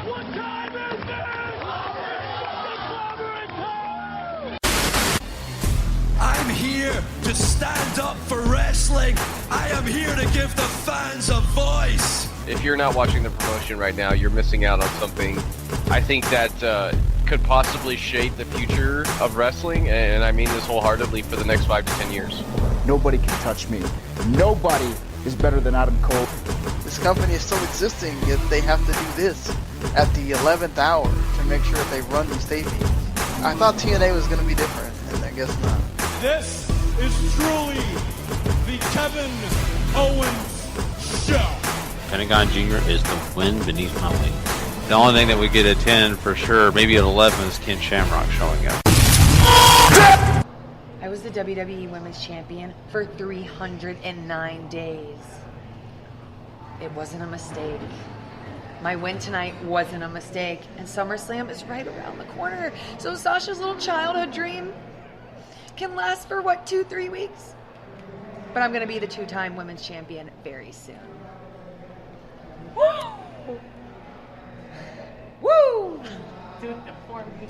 What time is it? I'm here to stand up for wrestling. I am here to give the fans a voice. If you're not watching the promotion right now, you're missing out on something I think that could possibly shape the future of wrestling, and I mean this wholeheartedly, for the next 5 to 10 years. Nobody can touch me. Nobody is better than Adam Cole. This company is still existing, yet they have to do this at the 11th hour to make sure that they run these tapings. I thought TNA was going to be different, and I guess not. This is truly the Kevin Owens Show. Pentagon Jr. is the wind beneath my wings. The only thing that we get at 10 for sure, maybe at 11, is Ken Shamrock showing up. I was the WWE Women's Champion for 309 days. It wasn't a mistake. My win tonight wasn't a mistake. And SummerSlam is right around the corner. So Sasha's little childhood dream can last for, 2-3 weeks? But I'm going to be the 2-time Women's Champion very soon. Woo! Woo! Do it for me.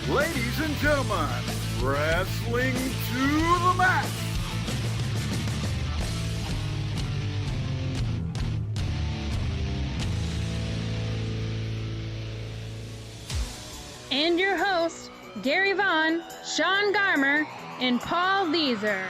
Ladies and gentlemen, wrestling to the mat. And your hosts, Gary Vaughn, Sean Garmer, and Paul Leeser.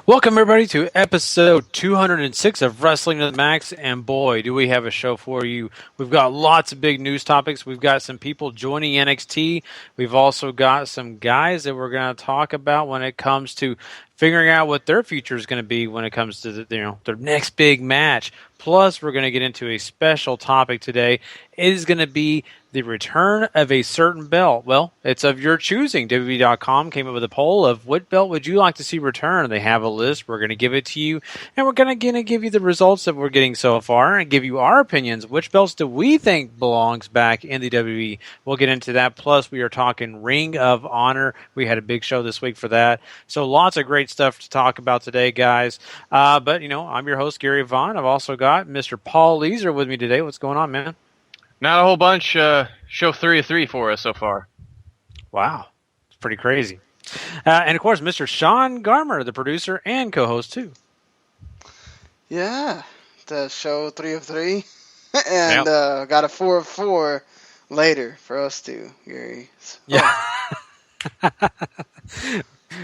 Welcome, everybody, to episode 206 of Wrestling to the Max, and boy, do we have a show for you. We've got lots of big news topics. We've got some people joining NXT. We've also got some guys that we're going to talk about when it comes to figuring out what their future is going to be when it comes to their next big match. Plus, we're going to get into a special topic today. It is going to be the return of a certain belt. Well, it's of your choosing. WWE.com came up with a poll of what belt would you like to see return. They have a list. We're going to give it to you, and we're going to give you the results that we're getting so far and give you our opinions. Which belts do we think belongs back in the WWE? We'll get into that. Plus, we are talking Ring of Honor. We had a big show this week for that. So lots of great stuff to talk about today, guys. But, I'm your host, Gary Vaughn. I've also got Mr. Paul Leeser with me today. What's going on, man? Not a whole bunch. Show 3 of 3 for us so far. Wow. It's pretty crazy. And, of course, Mr. Sean Garmer, the producer and co-host, too. Yeah, the show 3 of 3. And got a 4 of 4 later for us too, Gary. So. Yeah.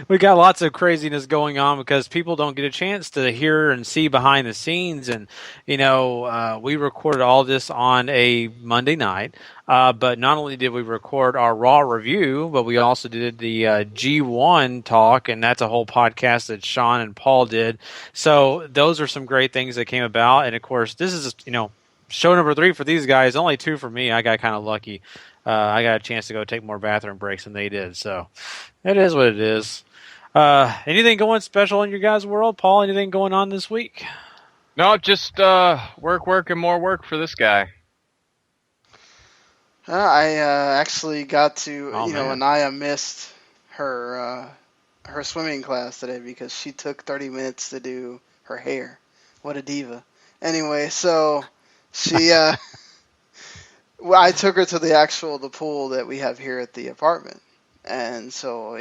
We got lots of craziness going on because people don't get a chance to hear and see behind the scenes. And, we recorded all this on a Monday night. But not only did we record our Raw review, but we also did the G1 talk, and that's a whole podcast that Sean and Paul did. So those are some great things that came about. And, of course, this is, show number 3 for these guys, only 2 for me. I got kind of lucky. I got a chance to go take more bathroom breaks than they did. So it is what it is. Anything going special in your guys' world? Paul, anything going on this week? No, just work, and more work for this guy. I actually got to, man. Anaya missed her swimming class today because she took 30 minutes to do her hair. What a diva. Anyway, so she... Well, I took her to the pool that we have here at the apartment. And so,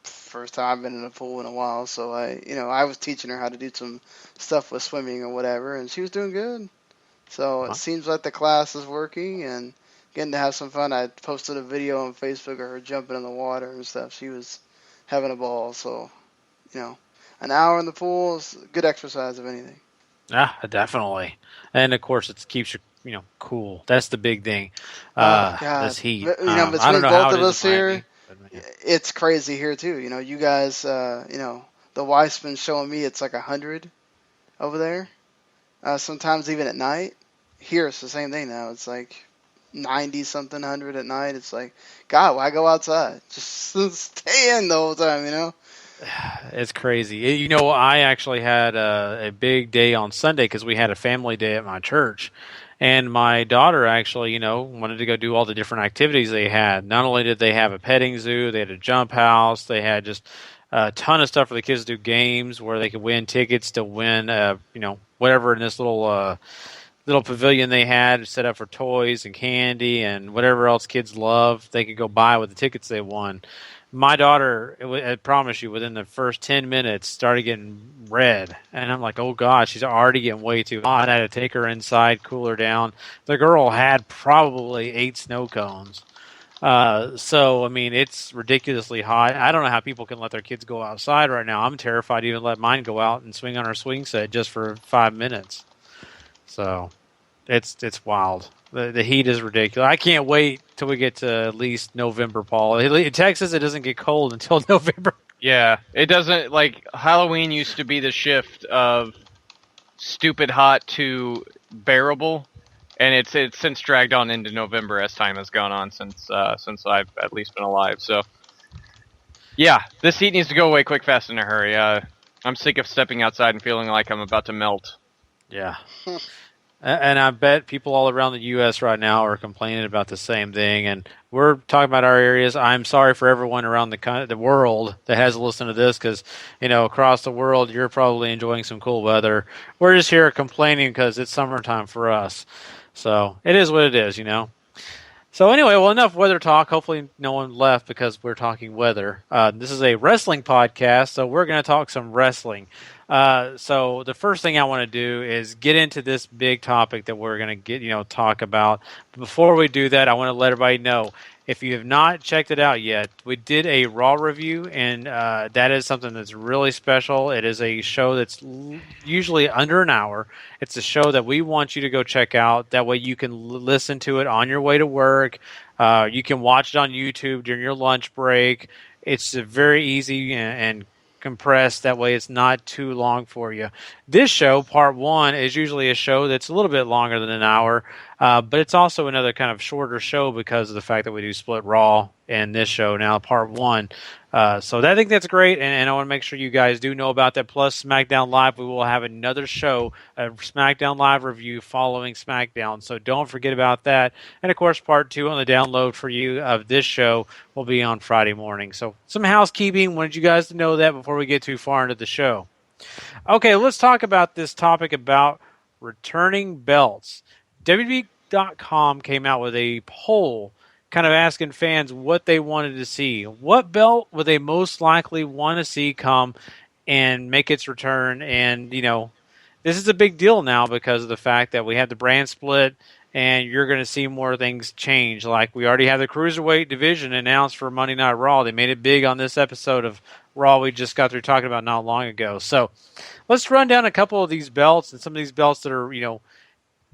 first time I've been in a pool in a while. So I was teaching her how to do some stuff with swimming or whatever, and she was doing good. So it seems like the class is working and getting to have some fun. I posted a video on Facebook of her jumping in the water and stuff. She was having a ball. So, an hour in the pool is good exercise, if anything. Yeah, definitely. And, of course, it keeps you cool. That's the big thing. This heat. Between I don't know both how of us here, but, yeah. It's crazy here too. You guys, the Weissman's showing me it's like 100 over there. Sometimes even at night. Here it's the same thing now. It's like 90 something, 100 at night. It's like, God, why go outside? Just stay in the whole time, It's crazy. You know, I actually had a big day on Sunday because we had a family day at my church. And my daughter actually, wanted to go do all the different activities they had. Not only did they have a petting zoo, they had a jump house, they had just a ton of stuff for the kids to do, games where they could win tickets to win, whatever in this little pavilion they had set up for toys and candy and whatever else kids love. They could go buy with the tickets they won. My daughter, I promise you, within the first 10 minutes, started getting red. And I'm like, oh, God, she's already getting way too hot. I had to take her inside, cool her down. The girl had probably 8 snow cones. So, I mean, it's ridiculously hot. I don't know how people can let their kids go outside right now. I'm terrified to even let mine go out and swing on her swing set just for 5 minutes. So, it's wild. The heat is ridiculous. I can't wait till we get to at least November, Paul. In Texas, it doesn't get cold until November. Yeah, it doesn't. Like, Halloween used to be the shift of stupid hot to bearable, and it's since dragged on into November as time has gone on since I've at least been alive. So, yeah, this heat needs to go away quick, fast, in a hurry. I'm sick of stepping outside and feeling like I'm about to melt. Yeah. And I bet people all around the U.S. right now are complaining about the same thing. And we're talking about our areas. I'm sorry for everyone around the world that has listened to this because, across the world, you're probably enjoying some cool weather. We're just here complaining because it's summertime for us. So it is what it is, So anyway, well, enough weather talk. Hopefully no one left because we're talking weather. This is a wrestling podcast, so we're going to talk some wrestling. So the first thing I want to do is get into this big topic that we're going to talk about. But before we do that, I want to let everybody know, if you have not checked it out yet, we did a Raw review, and that is something that's really special. It is a show that's usually under an hour. It's a show that we want you to go check out. That way you can listen to it on your way to work. You can watch it on YouTube during your lunch break. It's very easy and compressed. That way it's not too long for you. This show, part 1, is usually a show that's a little bit longer than an hour, but it's also another kind of shorter show because of the fact that we do split Raw and this show now, part 1. So I think that's great, and I want to make sure you guys do know about that. Plus, SmackDown Live, we will have another show, a SmackDown Live review following SmackDown, so don't forget about that. And, of course, part 2 on the download for you of this show will be on Friday morning. So some housekeeping, wanted you guys to know that before we get too far into the show. Okay, let's talk about this topic about returning belts. WWE.com came out with a poll kind of asking fans what they wanted to see. What belt would they most likely want to see come and make its return? And, this is a big deal now because of the fact that we have the brand split and you're going to see more things change. Like, we already have the Cruiserweight division announced for Monday Night Raw. They made it big on this episode of Raw we just got through talking about not long ago. So let's run down a couple of these belts and some of these belts that are,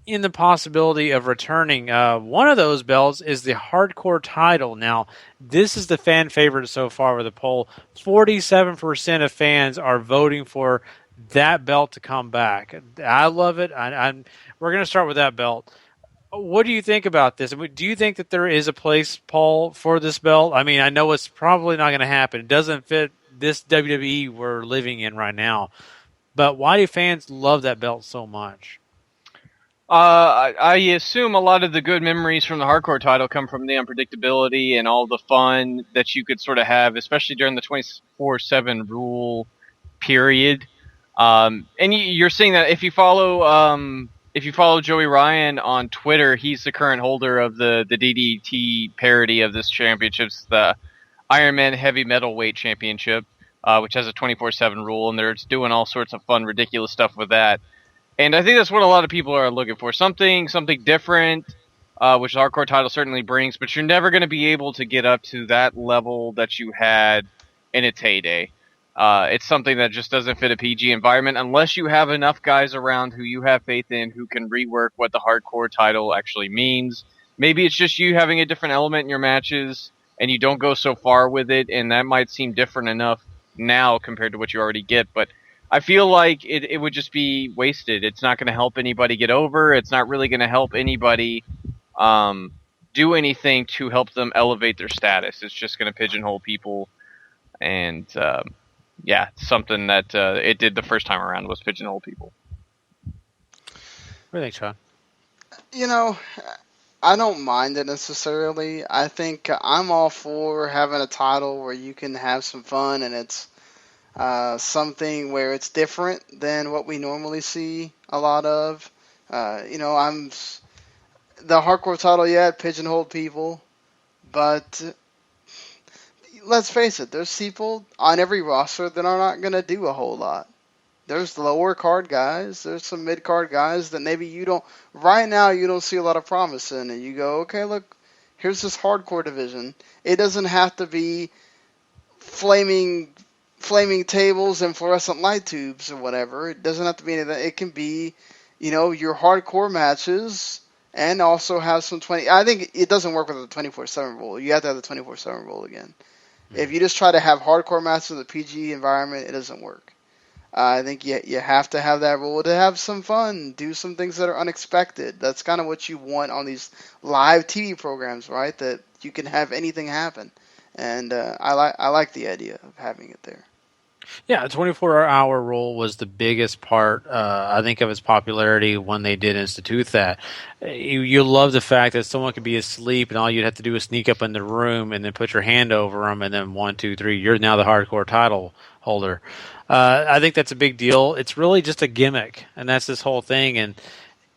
in the possibility of returning. One of those belts is the Hardcore title. Now, this is the fan favorite so far with the poll. 47% of fans are voting for that belt to come back. I love it. We're going to start with that belt. What do you think about this? Do you think that there is a place, Paul, for this belt? I mean, I know it's probably not going to happen. It doesn't fit this WWE we're living in right now. But why do fans love that belt so much? I assume a lot of the good memories from the Hardcore title come from the unpredictability and all the fun that you could sort of have, especially during the 24/7 rule period. And you're seeing that if you follow Joey Ryan on Twitter, he's the current holder of the DDT parody of this championship, the Iron Man Heavy Metal Weight Championship, which has a 24/7 rule, and they're doing all sorts of fun, ridiculous stuff with that. And I think that's what a lot of people are looking for. Something different, which the Hardcore title certainly brings, but you're never going to be able to get up to that level that you had in its heyday. It's something that just doesn't fit a PG environment unless you have enough guys around who you have faith in who can rework what the Hardcore title actually means. Maybe it's just you having a different element in your matches and you don't go so far with it, and that might seem different enough now compared to what you already get, but I feel like it would just be wasted. It's not going to help anybody get over. It's not really going to help anybody do anything to help them elevate their status. It's just going to pigeonhole people. And yeah, something that it did the first time around was pigeonhole people. What do you think, Sean? You know, I don't mind it necessarily. I think I'm all for having a title where you can have some fun and it's something where it's different than what we normally see a lot of. I'm the hardcore title, yeah, it pigeonholed people, but let's face it, there's people on every roster that are not going to do a whole lot. There's lower card guys, there's some mid card guys that maybe you don't, right now you don't see a lot of promise in, and you go, okay, look, here's this hardcore division. It doesn't have to be flaming tables and fluorescent light tubes or whatever. It doesn't have to be any of that. It can be, your hardcore matches and also have some 20. I think it doesn't work with the 24/7 rule. You have to have the 24/7 rule again. If you just try to have hardcore matches in the PG environment, it doesn't work. I think you have to have that rule to have some fun, do some things that are unexpected. That's kind of what you want on these live TV programs, right? That you can have anything happen. And I like the idea of having it there. Yeah, the 24-hour rule was the biggest part, I think, of its popularity when they did institute that. You love the fact that someone could be asleep and all you'd have to do is sneak up in the room and then put your hand over them and then 1, 2, 3, you're now the hardcore title holder. I think that's a big deal. It's really just a gimmick, and that's this whole thing. And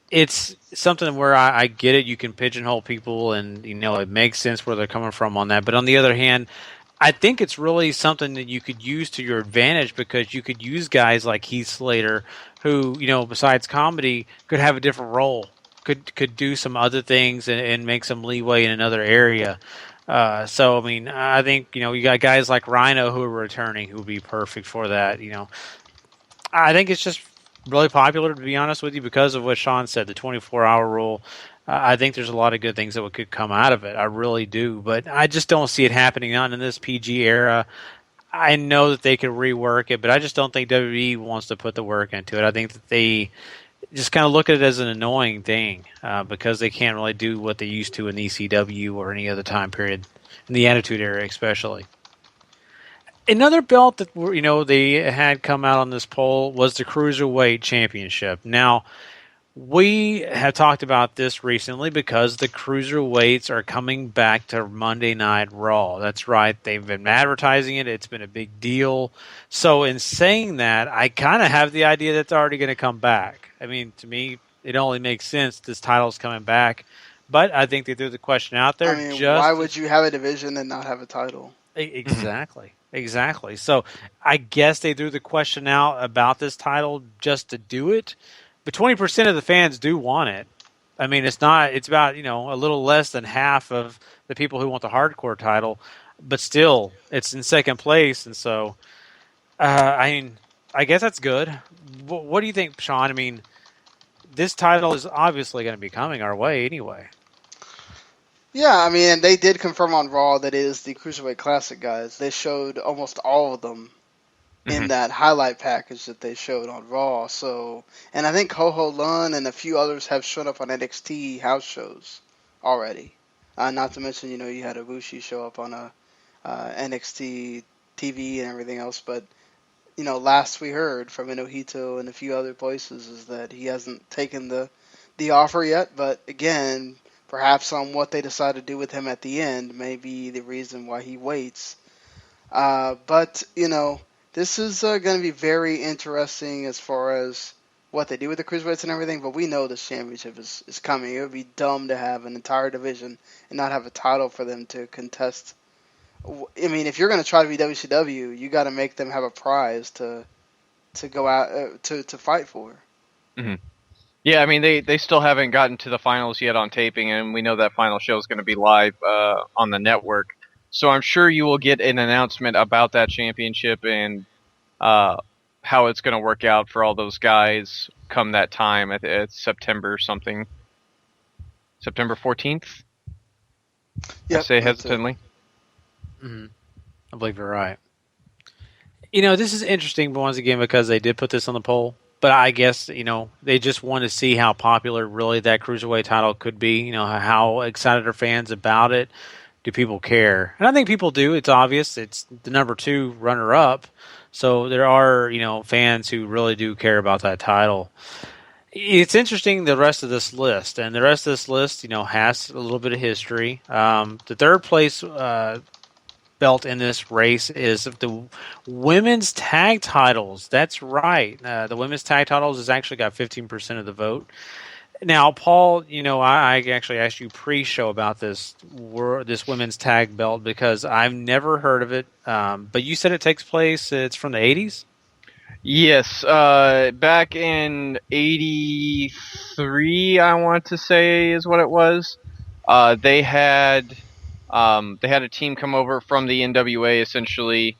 it's something where I get it. You can pigeonhole people, and it makes sense where they're coming from on that. But on the other hand, I think it's really something that you could use to your advantage because you could use guys like Heath Slater, who besides comedy, could have a different role, could do some other things and make some leeway in another area. So I mean, I think you got guys like Rhino who are returning who would be perfect for that. I think it's just really popular, to be honest with you, because of what Sean said, the 24-hour rule. I think there's a lot of good things that could come out of it. I really do. But I just don't see it happening not in this PG era. I know that they could rework it, but I just don't think WWE wants to put the work into it. I think that they just kind of look at it as an annoying thing because they can't really do what they used to in the ECW or any other time period, in the Attitude Era especially. Another belt that they had come out on this poll was the Cruiserweight Championship. Now, we have talked about this recently because the Cruiserweights are coming back to Monday Night Raw. That's right. They've been advertising it. It's been a big deal. So in saying that, I kind of have the idea that it's already going to come back. I mean, to me, it only makes sense this title's coming back. But I think they threw the question out there. I mean, why would you have a division and not have a title? Exactly. Exactly. So I guess they threw the question out about this title just to do it. But 20% of the fans do want it. I mean, it's about, a little less than half of the people who want the hardcore title, but still, it's in second place. And so, I guess that's good. What do you think, Sean? I mean, this title is obviously going to be coming our way anyway. Yeah, I mean, they did confirm on Raw that it is the Cruiserweight Classic guys. They showed almost all of them in that highlight package that they showed on Raw. So, and I think Ho Ho Lun and a few others have shown up on NXT house shows already. Not to mention, you had Ibushi show up on a NXT TV and everything else. But, last we heard from Inohito and a few other places is that he hasn't taken the offer yet. But again, perhaps on what they decide to do with him at the end may be the reason why he waits. But, this is going to be very interesting as far as what they do with the Cruiserweights and everything, but we know this championship is coming. It would be dumb to have an entire division and not have a title for them to contest. I mean, if you're going to try to be WCW, you got to make them have a prize to go out to fight for. Mm-hmm. Yeah, I mean, they still haven't gotten to the finals yet on taping, and we know that final show is going to be live on the network. So I'm sure you will get an announcement about that championship and how it's going to work out for all those guys come that time at September something. September 14th? Yep, I say hesitantly. Mm-hmm. I believe you're right. This is interesting once again because they did put this on the poll. But I guess, they just want to see how popular really that Cruiserweight title could be. How excited are fans about it? Do people care? And I think people do. It's obvious. It's the number 2 runner-up. So there are, fans who really do care about that title. It's interesting, the rest of this list, and the rest of this list, has a little bit of history. The third place belt in this race is the women's tag titles. That's right. The women's tag titles has actually got 15% of the vote. Now, Paul, I actually asked you pre-show about this women's tag belt because I've never heard of it. But you said it takes place, it's from the 80s? Yes, back in '83, I want to say is what it was. They had a team come over from the NWA, essentially,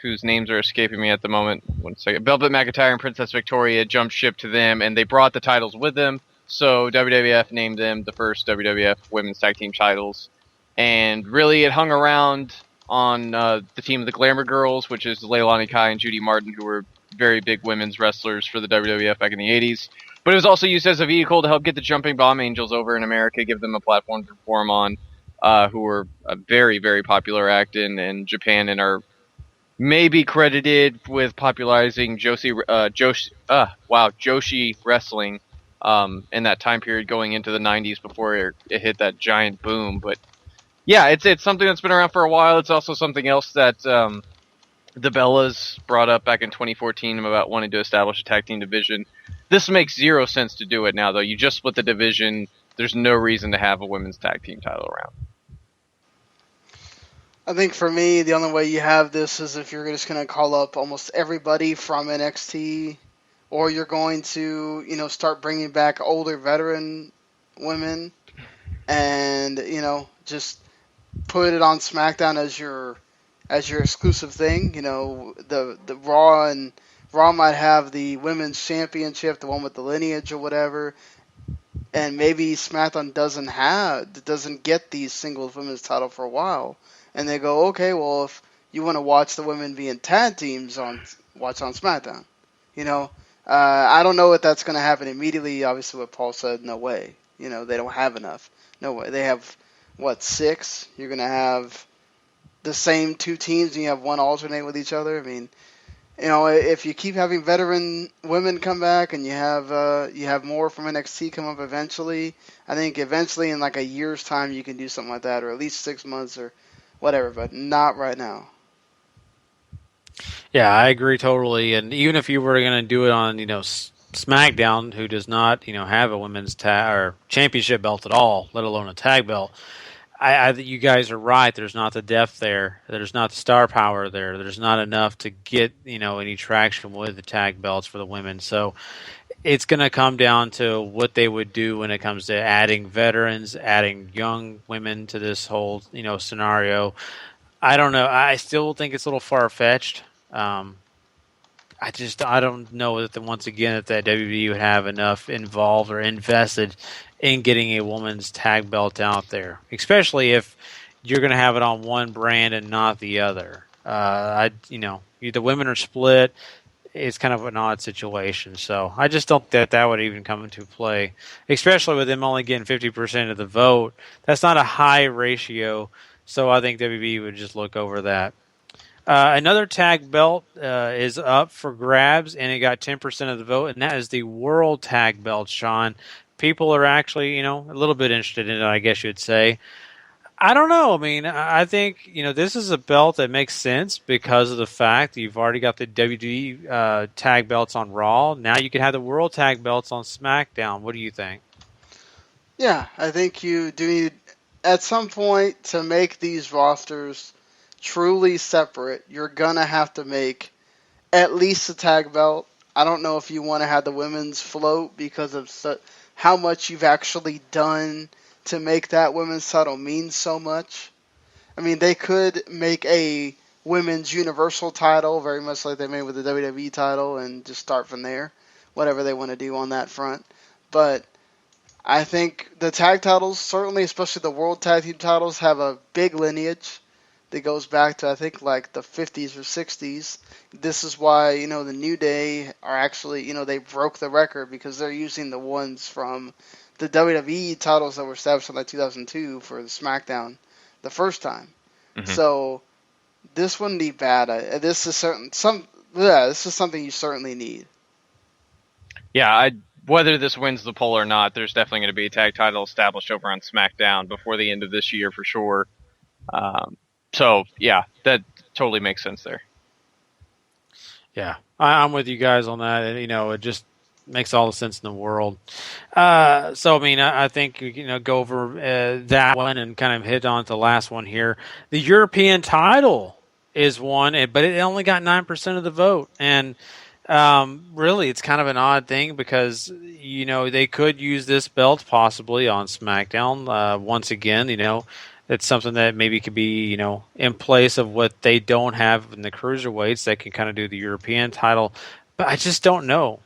whose names are escaping me at the moment. 1 second. Velvet McIntyre and Princess Victoria jumped ship to them, and they brought the titles with them. So WWF named them the first WWF Women's Tag Team titles, and really it hung around on the team of the Glamour Girls, which is Leilani Kai and Judy Martin, who were very big women's wrestlers for the WWF back in the 80s. But it was also used as a vehicle to help get the Jumping Bomb Angels over in America, give them a platform to perform on, who were a very, very popular act in Japan and are maybe credited with popularizing Joshi wrestling in that time period going into the 90s before it hit that giant boom. But yeah, it's something that's been around for a while. It's also something else that the Bellas brought up back in 2014 about wanting to establish a tag team division. This makes zero sense to do it now, though. You just split the division. There's no reason to have a women's tag team title around. I think for me, the only way you have this is if you're just going to call up almost everybody from NXT, or you're going to, start bringing back older veteran women and, just put it on SmackDown as your exclusive thing. The Raw might have the women's championship, the one with the lineage or whatever, and maybe SmackDown doesn't get these singles women's title for a while, and they go, okay, well, if you want to watch the women be in tag teams, watch on SmackDown. I don't know if that's going to happen immediately. Obviously, what Paul said, no way. They don't have enough. No way. They have 6? You're going to have the same 2 teams and you have one alternate with each other. I mean, if you keep having veteran women come back and you have more from NXT come up eventually, I think eventually in like a year's time you can do something like that, or at least 6 months or whatever, but not right now. Yeah, I agree totally. And even if you were going to do it on, SmackDown, who does not, have a women's or championship belt at all, let alone a tag belt, you guys are right. There's not the depth there. There's not the star power there. There's not enough to get, any traction with the tag belts for the women. So it's going to come down to what they would do when it comes to adding veterans, adding young women to this whole, scenario. I don't know. I still think it's a little far-fetched. I don't know that once again that WWE would have enough involved or invested in getting a woman's tag belt out there, especially if you're going to have it on one brand and not the other. The women are split. It's kind of an odd situation. So I just don't think that would even come into play, especially with them only getting 50% of the vote. That's not a high ratio. So I think WWE would just look over that. Another tag belt is up for grabs, and it got 10% of the vote, and that is the World Tag Belt, Sean. People are actually, a little bit interested in it, I guess you'd say. I don't know. I mean, I think, this is a belt that makes sense because of the fact that you've already got the WWE tag belts on Raw. Now you can have the World Tag Belts on SmackDown. What do you think? Yeah, I think you do need, at some point, to make these rosters truly separate, you're going to have to make at least a tag belt. I don't know if you want to have the women's float because of how much you've actually done to make that women's title mean so much. I mean, they could make a women's universal title, very much like they made with the WWE title, and just start from there, whatever they want to do on that front. But I think the tag titles, certainly, especially the World Tag Team titles, have a big lineage that goes back to, I think, like the 50s or 60s. This is why, the New Day are actually, they broke the record because they're using the ones from the WWE titles that were established in like 2002 for the SmackDown the first time. Mm-hmm. So This wouldn't be bad. This is this is something you certainly need. Yeah, whether this wins the poll or not, there's definitely going to be a tag title established over on SmackDown before the end of this year for sure. So yeah, that totally makes sense there. Yeah, I'm with you guys on that. And, it just makes all the sense in the world. So, I mean, I think, go over that one and kind of hit on to the last one here. The European title is one, but it only got 9% of the vote. And really, it's kind of an odd thing because, they could use this belt possibly on SmackDown once again, It's something that maybe could be, in place of what they don't have in the cruiserweights that can kind of do the European title. But I just don't know.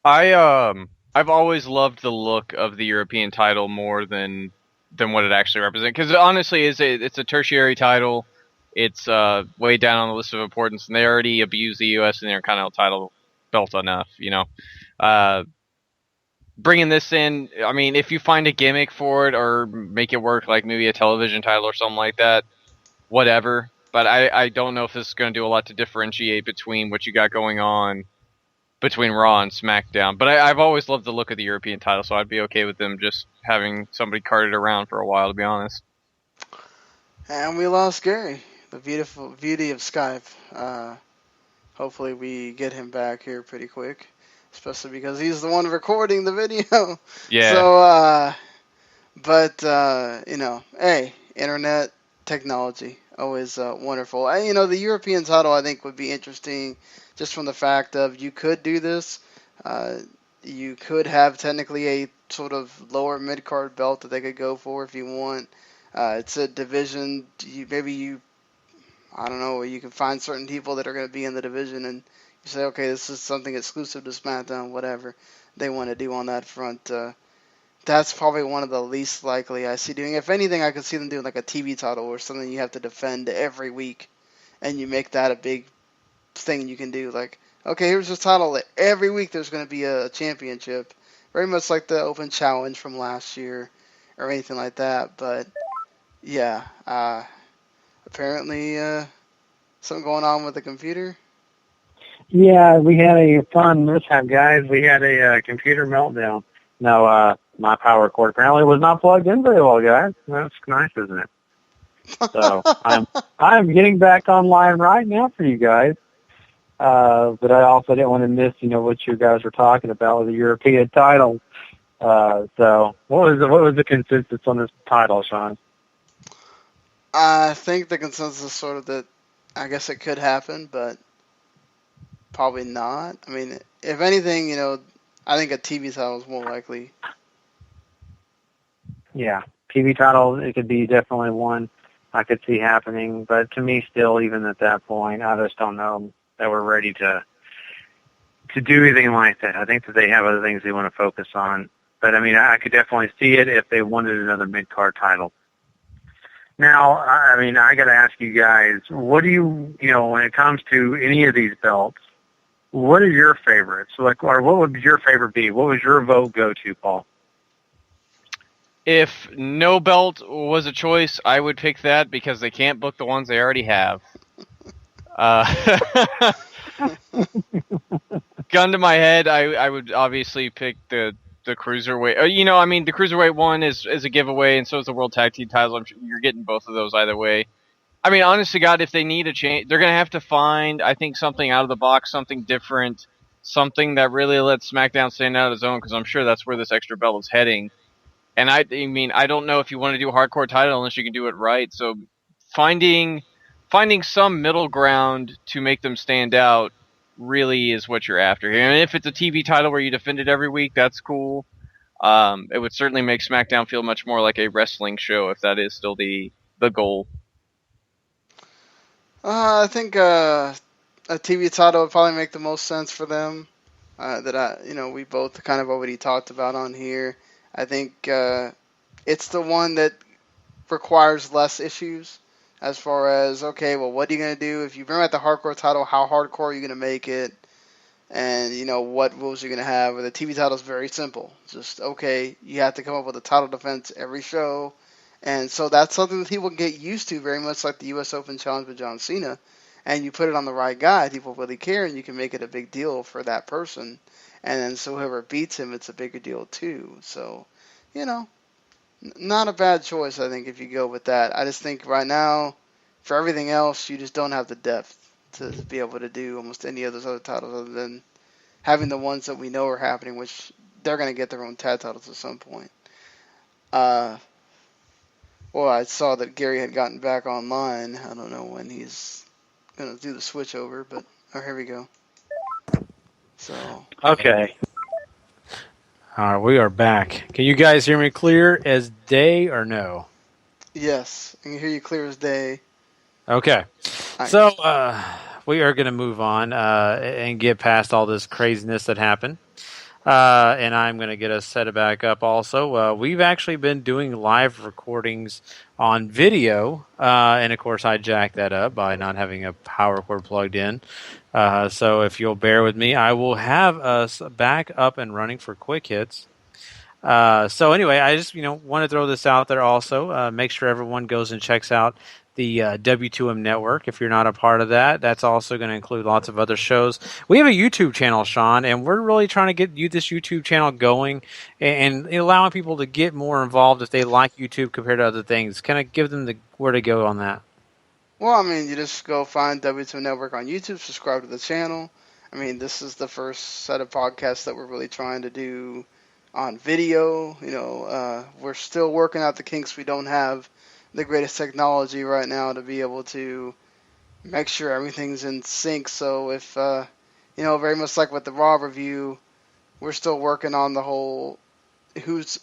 I've always loved the look of the European title more than what it actually represents. Because honestly, it's a tertiary title. It's way down on the list of importance, and they already abuse the U.S. and their Intercontinental title belt enough. Bringing this in, I mean, if you find a gimmick for it or make it work, like maybe a television title or something like that, whatever. But I don't know if this is going to do a lot to differentiate between what you got going on between Raw and SmackDown. But I've always loved the look of the European title, so I'd be okay with them just having somebody carted around for a while, to be honest. And we lost Gary, the beauty of Skype. Hopefully we get him back here pretty quick, especially because he's the one recording the video. Yeah. So, hey, internet technology, always wonderful. And, the European title I think would be interesting just from the fact of you could do this. You could have technically a sort of lower mid-card belt that they could go for if you want. It's a division. I don't know, you can find certain people that are going to be in the division and you say, okay, this is something exclusive to SmackDown, whatever they want to do on that front. That's probably one of the least likely I see doing. If anything, I could see them doing like a TV title or something you have to defend every week, and you make that a big thing you can do. Like, okay, here's this title. Every week there's going to be a championship, very much like the Open Challenge from last year or anything like that. But yeah, apparently something going on with the computer. Yeah, we had a fun mishap, guys. We had a computer meltdown. No, my power cord apparently was not plugged in very well, guys. That's nice, isn't it? So I'm getting back online right now for you guys. But I also didn't want to miss, what you guys were talking about with the European title. So what was the consensus on this title, Sean? I think the consensus is sort of that I guess it could happen, but probably not. I mean, if anything, I think a TV title is more likely. Yeah, TV title, it could be definitely one I could see happening. But to me, still, even at that point, I just don't know that we're ready to do anything like that. I think that they have other things they want to focus on. But, I mean, I could definitely see it if they wanted another mid-card title. Now, I mean, I got to ask you guys, what do you, when it comes to any of these belts, what are your favorites? Or what would your favorite be? What was your vote go to, Paul? If no belt was a choice, I would pick that because they can't book the ones they already have. Gun to my head, I would obviously pick the cruiserweight. The cruiserweight one is a giveaway, and so is the World Tag Team title. I'm sure you're getting both of those either way. I mean, honest to God, if they need a change, they're going to have to find, I think, something out of the box, something different, something that really lets SmackDown stand out of its own, because I'm sure that's where this extra belt is heading. And I don't know if you want to do a hardcore title unless you can do it right. So finding some middle ground to make them stand out really is what you're after here. And if it's a TV title where you defend it every week, that's cool. It would certainly make SmackDown feel much more like a wrestling show if that is still the goal. I think a TV title would probably make the most sense for them. We both kind of already talked about on here. I think it's the one that requires less issues as far as, okay, well, what are you going to do? If you bring out the hardcore title, how hardcore are you going to make it? And, what rules you're going to have. With the TV title is very simple. Just, okay, you have to come up with a title defense every show, And so that's something that people get used to, very much like the U.S. Open Challenge with John Cena. And you put it on the right guy, people really care, and you can make it a big deal for that person. And then so whoever beats him, it's a bigger deal too. So, not a bad choice, I think, if you go with that. I just think right now, for everything else, you just don't have the depth to be able to do almost any of those other titles other than having the ones that we know are happening, which they're going to get their own tag titles at some point. Well, I saw that Gary had gotten back online. I don't know when he's going to do the switch over, but here we go. So Okay. All right, we are back. Can you guys hear me clear as day or no? yes, I can hear you clear as day. Okay. Nice. So we are going to move on and get past all this craziness that happened. And I'm going to get us set back up also. We've actually been doing live recordings on video. And, of course, I jacked that up by not having a power cord plugged in. So if you'll bear with me, I will have us back up and running for quick hits. So anyway, I just want to throw this out there also. Make sure everyone goes and checks out the W2M network. If you're not a part of that, that's also going to include lots of other shows. We have a YouTube channel, Sean, and we're really trying to get this YouTube channel going and allowing people to get more involved if they like YouTube compared to other things. Kind of give them where to go on that. Well, I mean, you just go find W2M Network on YouTube, subscribe to the channel. I mean, this is the first set of podcasts that we're really trying to do on video. We're still working out the kinks. We don't have the greatest technology right now to be able to make sure everything's in sync. So if, very much like with the Raw review, we're still working on the whole whose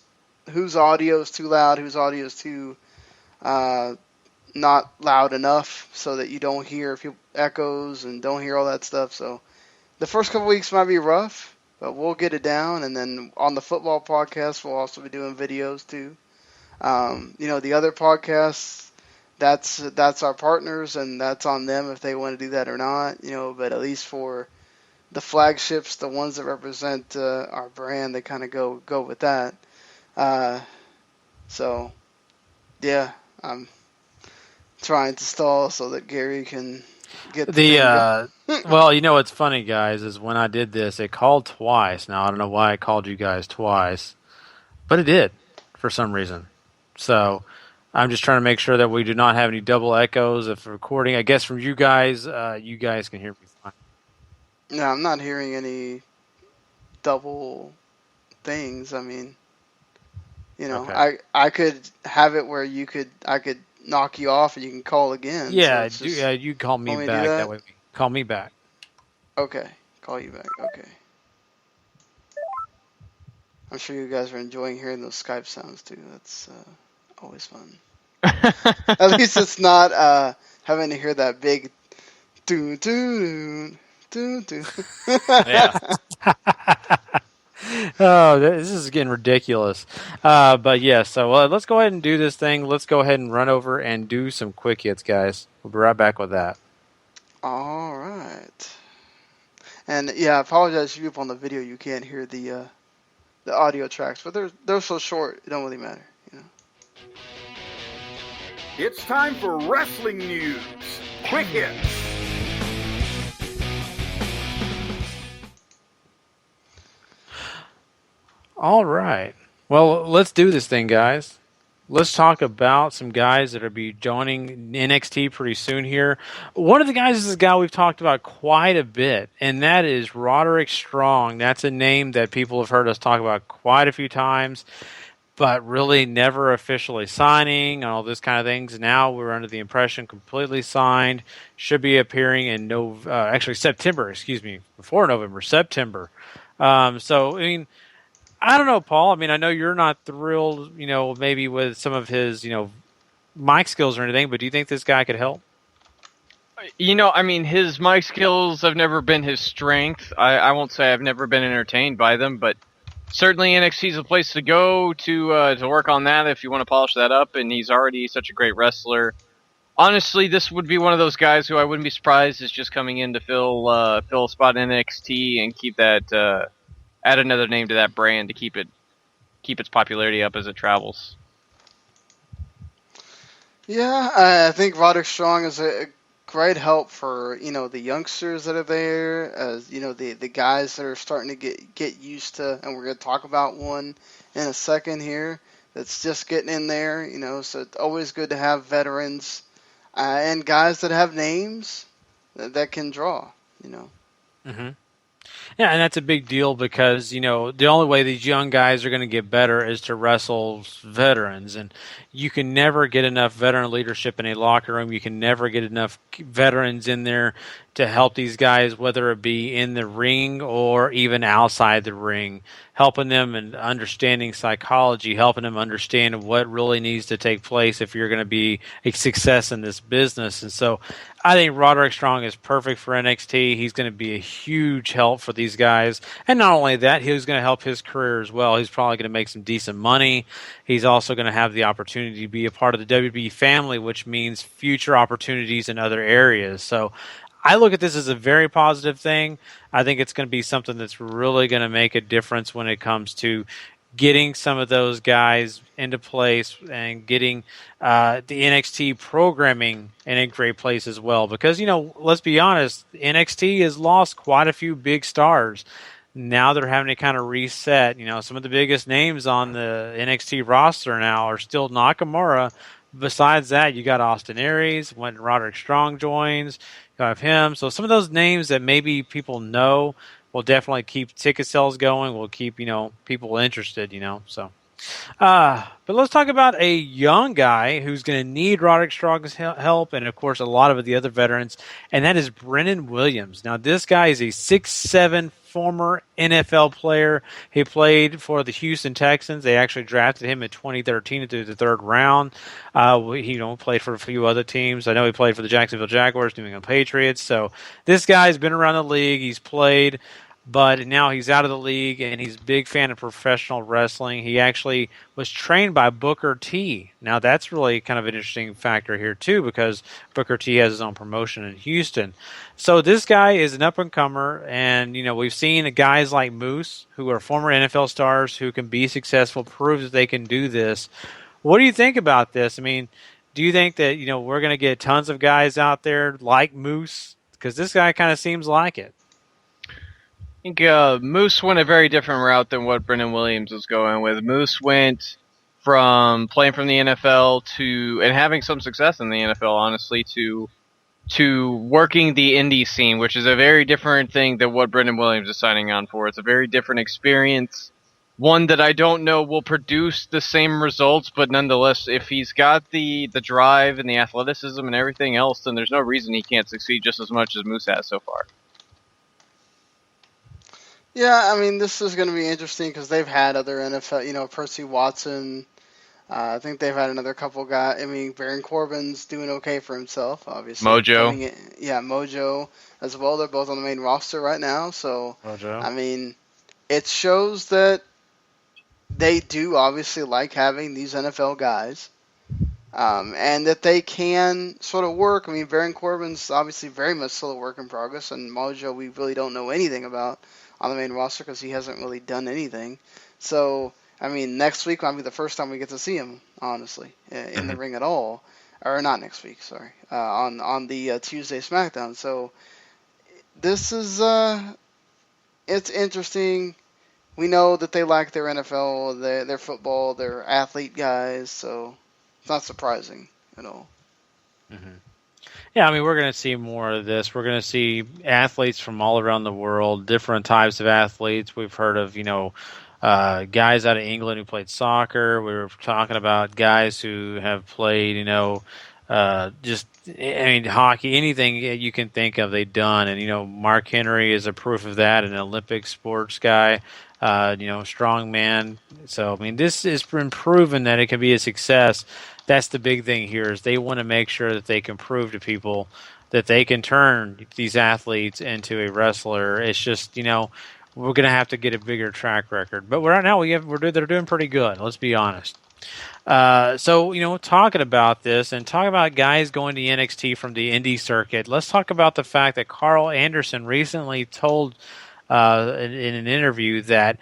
audio is too loud, whose audio is too not loud enough so that you don't hear echoes and don't hear all that stuff. So the first couple weeks might be rough, but we'll get it down. And then on the football podcast, we'll also be doing videos too. The other podcasts, that's our partners, and that's on them if they want to do that or not. But at least for the flagships, the ones that represent our brand, they kind of go with that. So, yeah, I'm trying to stall so that Gary can get the well, what's funny, guys, is when I did this, it called twice. Now, I don't know why it called you guys twice, but it did for some reason. So I'm just trying to make sure that we do not have any double echoes of recording. I guess from you guys can hear me fine. No, I'm not hearing any double things. I mean, okay. I could have it where I could knock you off and you can call again. Yeah, you call me back. That way, call me back. Okay, call you back. Okay. I'm sure you guys are enjoying hearing those Skype sounds too. That's always fun. At least it's not having to hear that big doo doo doo doo. Yeah. Oh, this is getting ridiculous. But yeah, so let's go ahead and do this thing. Let's go ahead and run over and do some quick hits, guys. We'll be right back with that. All right. And yeah, I apologize to you on the video. You can't hear the audio tracks, but they're so short, it don't really matter. It's time for wrestling news. Quick hits. All right. Well, let's do this thing, guys. Let's talk about some guys that will be joining NXT pretty soon here. One of the guys is a guy we've talked about quite a bit, and that is Roderick Strong. That's a name that people have heard us talk about quite a few times, but really never officially signing and all this kind of things. Now we're under the impression completely signed. Should be appearing in September, before November, September. So, I mean, I don't know, Paul. I mean, I know you're not thrilled, maybe with some of his, mic skills or anything, but do you think this guy could help? His mic skills have never been his strength. I won't say I've never been entertained by them, but certainly NXT is a place to go to work on that if you want to polish that up, and he's already such a great wrestler. Honestly, this would be one of those guys who I wouldn't be surprised is just coming in to fill a spot in NXT and keep that add another name to that brand to keep its popularity up as it travels. Yeah, I think Roderick Strong is a great help for the youngsters that are there, as the guys that are starting to get used to, and we're going to talk about one in a second here that's just getting in there. So it's always good to have veterans and guys that have names that can draw. Mm-hmm. Yeah, and that's a big deal because, the only way these young guys are going to get better is to wrestle veterans. And you can never get enough veteran leadership in a locker room. You can never get enough veterans in there to help these guys, whether it be in the ring or even outside the ring, helping them and understanding psychology, helping them understand what really needs to take place if you're going to be a success in this business. And so I think Roderick Strong is perfect for NXT. He's going to be a huge help for these guys. And not only that, he's going to help his career as well. He's probably going to make some decent money. He's also going to have the opportunity to be a part of the WWE family, which means future opportunities in other areas. So I look at this as a very positive thing. I think it's going to be something that's really going to make a difference when it comes to getting some of those guys into place and getting the NXT programming in a great place as well. Because, let's be honest, NXT has lost quite a few big stars. Now they're having to kind of reset. Some of the biggest names on the NXT roster now are still Nakamura. Besides that, you got Austin Aries when Roderick Strong joins. You have him. So some of those names that maybe people know will definitely keep ticket sales going. Will keep people interested. So. But let's talk about a young guy who's going to need Roderick Strong's help, and of course a lot of the other veterans, and that is Brennan Williams. Now this guy is a 6'7" former NFL player. He played for the Houston Texans. They actually drafted him in 2013 through the third round. He played for a few other teams. I know he played for the Jacksonville Jaguars, New England Patriots. So this guy's been around the league. He's played. But now he's out of the league, and he's a big fan of professional wrestling. He actually was trained by Booker T. Now, that's really kind of an interesting factor here, too, because Booker T has his own promotion in Houston. So this guy is an up-and-comer, and, we've seen guys like Moose, who are former NFL stars, who can be successful, prove that they can do this. What do you think about this? I mean, do you think that, we're going to get tons of guys out there like Moose? Because this guy kind of seems like it. I think Moose went a very different route than what Brennan Williams was going with. Moose went from playing from the NFL and having some success in the NFL, honestly, to working the indie scene, which is a very different thing than what Brennan Williams is signing on for. It's a very different experience, one that I don't know will produce the same results, but nonetheless, if he's got the drive and the athleticism and everything else, then there's no reason he can't succeed just as much as Moose has so far. Yeah, I mean, this is going to be interesting because they've had other NFL, Percy Watson. I think they've had another couple guys. I mean, Baron Corbin's doing okay for himself, obviously. Mojo. Mojo as well. They're both on the main roster right now. So, Mojo. I mean, it shows that they do obviously like having these NFL guys. And that they can sort of work. I mean, Baron Corbin's obviously very much still a work in progress, and Mojo we really don't know anything about on the main roster because he hasn't really done anything. So, I mean, next week might be the first time we get to see him, honestly, in the ring at all. Or not next week, sorry. On the Tuesday SmackDown. So, this is, it's interesting. We know that they like their NFL, their football, their athlete guys, so it's not surprising at all. Mm-hmm. Yeah, I mean, we're going to see more of this. We're going to see athletes from all around the world, different types of athletes. We've heard of, guys out of England who played soccer. We were talking about guys who have played, hockey, anything you can think of, they've done. And, Mark Henry is a proof of that, an Olympic sports guy, strong man. So, I mean, this has been proven that it can be a success. That's the big thing here is they want to make sure that they can prove to people that they can turn these athletes into a wrestler. It's just, we're going to have to get a bigger track record. But right now they're doing pretty good. Let's be honest. So, talking about this and talking about guys going to NXT from the indie circuit, let's talk about the fact that Carl Anderson recently told in an interview that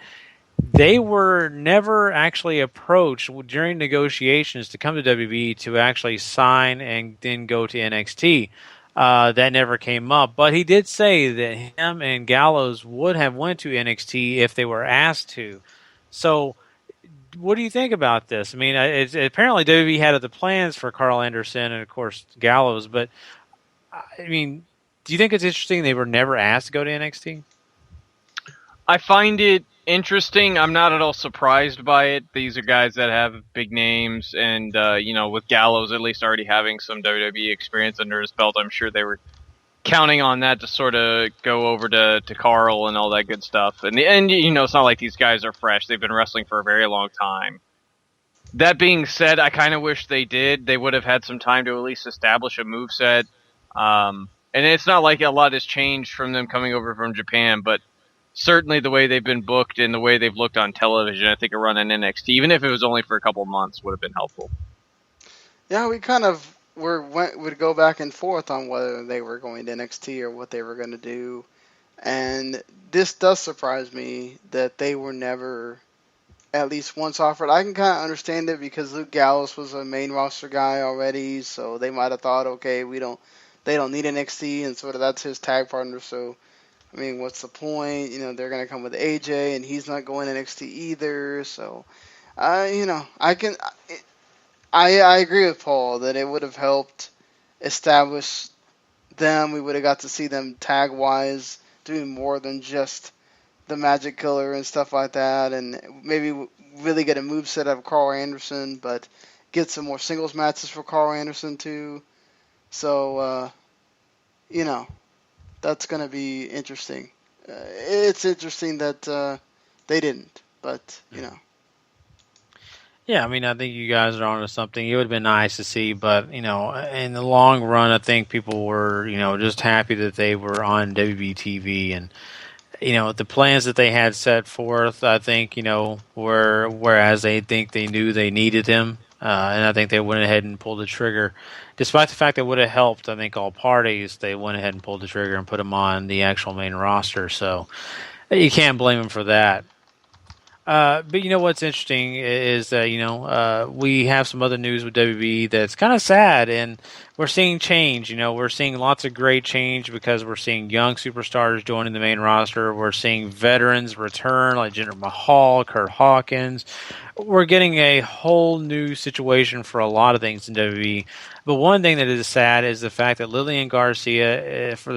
they were never actually approached during negotiations to come to WWE to actually sign and then go to NXT. That never came up, but he did say that him and Gallows would have went to NXT if they were asked to. So, what do you think about this? I mean, apparently WWE had other plans for Carl Anderson and, of course, Gallows, but I mean, do you think it's interesting they were never asked to go to NXT? I find it interesting. I'm not at all surprised by it. These are guys that have big names, and with Gallows at least already having some WWE experience under his belt, I'm sure they were counting on that to sort of go over to Carl and all that good stuff. And it's not like these guys are fresh. They've been wrestling for a very long time. That being said, I kind of wish they did. They would have had some time to at least establish a moveset. And it's not like a lot has changed from them coming over from Japan, but certainly the way they've been booked and the way they've looked on television, I think a run in NXT, even if it was only for a couple of months, would have been helpful. Yeah, we kind of would go back and forth on whether they were going to NXT or what they were going to do. And this does surprise me that they were never at least once offered. I can kind of understand it because Luke Gallows was a main roster guy already, so they might have thought, okay, they don't need NXT, and sort of that's his tag partner, so I mean, what's the point? They're going to come with AJ, and he's not going to NXT either. So, I agree with Paul that it would have helped establish them. We would have got to see them tag-wise doing more than just the Magic Killer and stuff like that, and maybe really get a moveset out of Carl Anderson, but get some more singles matches for Carl Anderson too. So, that's going to be interesting. It's interesting that they didn't, but, Yeah, I mean, I think you guys are onto something. It would have been nice to see, but, in the long run, I think people were, just happy that they were on WBTV. And, the plans that they had set forth, I think, whereas they think they knew they needed him, and I think they went ahead and pulled the trigger. Despite the fact that it would have helped, I think, all parties, they went ahead and pulled the trigger and put him on the actual main roster. So you can't blame him for that. But what's interesting is that, we have some other news with WB that's kind of sad, and we're seeing change. We're seeing lots of great change because we're seeing young superstars joining the main roster. We're seeing veterans return like Jinder Mahal, Kurt Hawkins. We're getting a whole new situation for a lot of things in WWE. But one thing that is sad is the fact that Lillian Garcia, for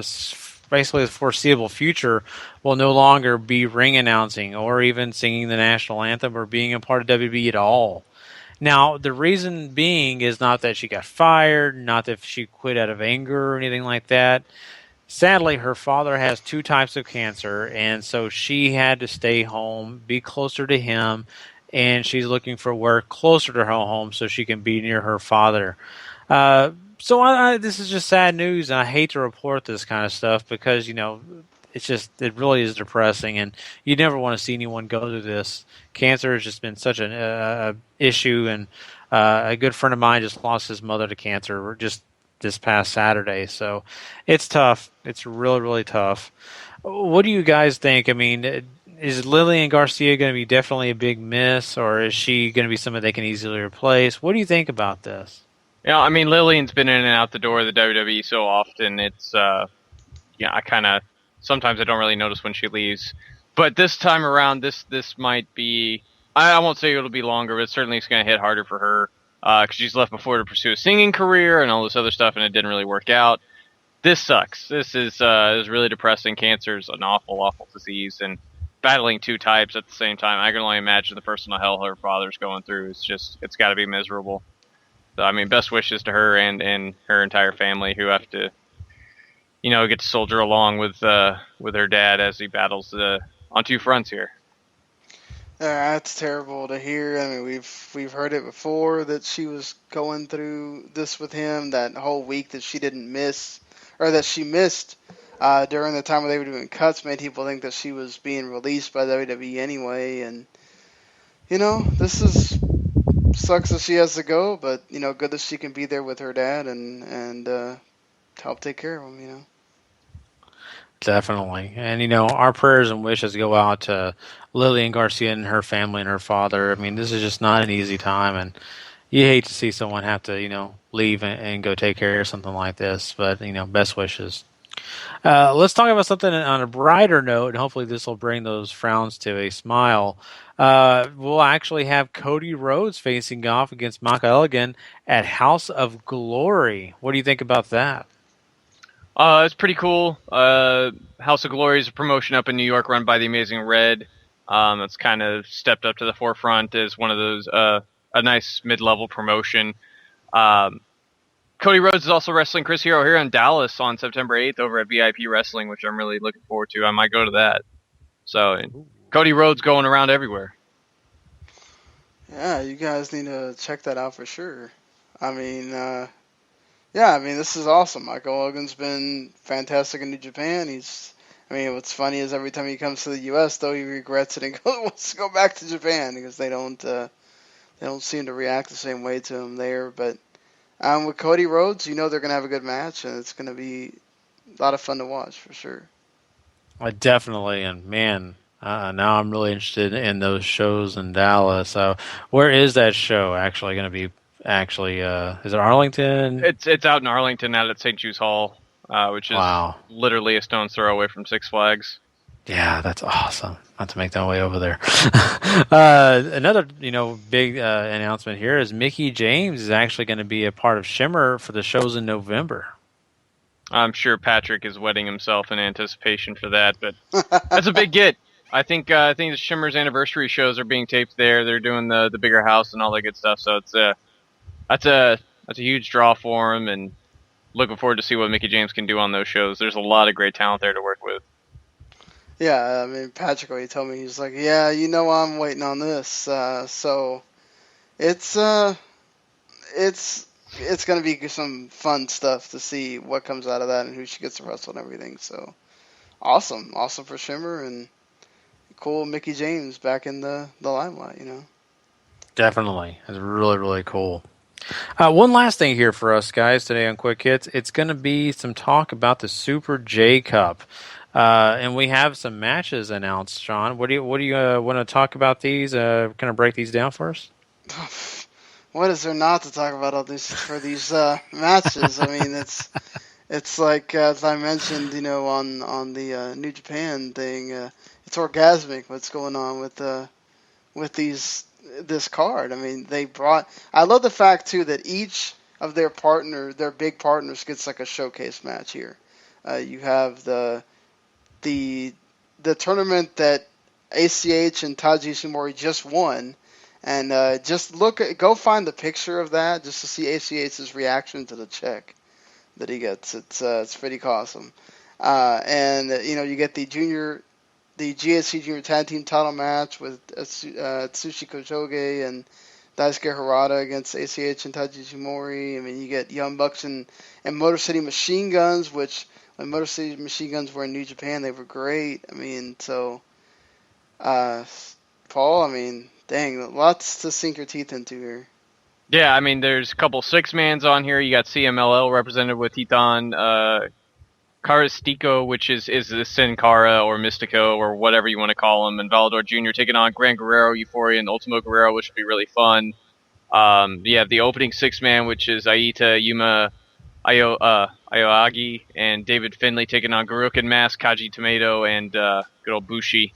basically the foreseeable future, will no longer be ring announcing or even singing the national anthem or being a part of WWE at all. Now, the reason being is not that she got fired, not that she quit out of anger or anything like that. Sadly, her father has 2 types of cancer, and so she had to stay home, be closer to him, and she's looking for work closer to her home so she can be near her father. So this is just sad news, and I hate to report this kind of stuff because, it really is depressing, and you never want to see anyone go through this. Cancer has just been such an issue, and a good friend of mine just lost his mother to cancer just this past Saturday. So it's tough. It's really, really tough. What do you guys think? I mean, is Lillian Garcia going to be definitely a big miss, or is she going to be someone they can easily replace? What do you think about this? Yeah, I mean, Lillian's been in and out the door of the WWE so often. It's, sometimes I don't really notice when she leaves. But this time around, this might be, I won't say it'll be longer, but certainly it's going to hit harder for her. Because she's left before to pursue a singing career and all this other stuff, and it didn't really work out. This sucks. This is really depressing. Cancer's an awful, awful disease, and battling 2 types at the same time, I can only imagine the personal hell her father's going through. It's got to be miserable. So, I mean, best wishes to her and her entire family who have to, get to soldier along with her dad as he battles on 2 fronts here. That's terrible to hear. I mean, we've heard it before that she was going through this with him. That whole week that she didn't miss, or that she missed during the time where they were doing cuts, made people think that she was being released by WWE anyway. And this sucks that she has to go, but good that she can be there with her dad and help take care of him. Definitely. And, our prayers and wishes go out to Lillian Garcia and her family and her father. I mean, this is just not an easy time, and you hate to see someone have to, leave and go take care of something like this. But, best wishes. Let's talk about something on a brighter note, and hopefully this will bring those frowns to a smile. We'll actually have Cody Rhodes facing off against Maka Elgin at House of Glory. What do you think about that? It's pretty cool. House of Glory is a promotion up in New York run by the Amazing Red. It's kind of stepped up to the forefront as one of those, a nice mid-level promotion. Cody Rhodes is also wrestling Chris Hero here in Dallas on September 8th over at VIP Wrestling, which I'm really looking forward to. I might go to that. So, Cody Rhodes going around everywhere. Yeah, you guys need to check that out for sure. I mean, this is awesome. Michael Hogan's been fantastic in New Japan. What's funny is every time he comes to the U.S., though, he regrets it and wants to go back to Japan because they don't seem to react the same way to him there. But with Cody Rhodes, they're going to have a good match, and it's going to be a lot of fun to watch for sure. Definitely, and man, now I'm really interested in those shows in Dallas. Where is that show actually going to be? Actually, is it Arlington? It's out in Arlington, out at St. Jude's Hall, which is literally a stone's throw away from Six Flags. Yeah, that's awesome. Not to make that way over there. Another, big announcement here is Mickie James is actually going to be a part of Shimmer for the shows in November. I'm sure Patrick is wetting himself in anticipation for that, but that's a big get. I think the Shimmer's anniversary shows are being taped there. They're doing the bigger house and all that good stuff. So that's a huge draw for him, and looking forward to see what Mickie James can do on those shows. There's a lot of great talent there to work with. Yeah, Patrick, when he told me, he's like, yeah, I'm waiting on this. So it's going to be some fun stuff to see what comes out of that and who she gets to wrestle and everything. So awesome for Shimmer, and cool Mickie James back in the limelight, Definitely. It's really, really cool. One last thing here for us guys today on Quick Hits. It's going to be some talk about the Super J Cup. And we have some matches announced, Sean. What do you want to talk about these? Kind of break these down for us? What is there not to talk about for these matches? It's like, as I mentioned, on the New Japan thing, it's orgasmic what's going on with this card. I love the fact too that each of their big partners gets like a showcase match here. You have the tournament that ACH and Taiji Ishimori just won, and go find the picture of that just to see ACH's reaction to the check that he gets. It's pretty awesome. And you get the GSC Junior Tag Team title match with Tsushi Kochoge and Daisuke Harada against ACH and Taiji Ishimori. You get Young Bucks and Motor City Machine Guns, which when Motor City Machine Guns were in New Japan, they were great. Paul, dang, lots to sink your teeth into here. Yeah, there's a couple six-mans on here. You got CMLL represented with Titan Caristico, which is the Sin Cara or Mystico or whatever you want to call him, and Valador Jr. taking on Gran Guerrero, Euphoria, and Ultimo Guerrero, which would be really fun. You have the opening six-man, which is Aita, Yuma, Aoyagi, and David Finlay taking on Garukin Mask, Kaji Tomato, and good old Bushi.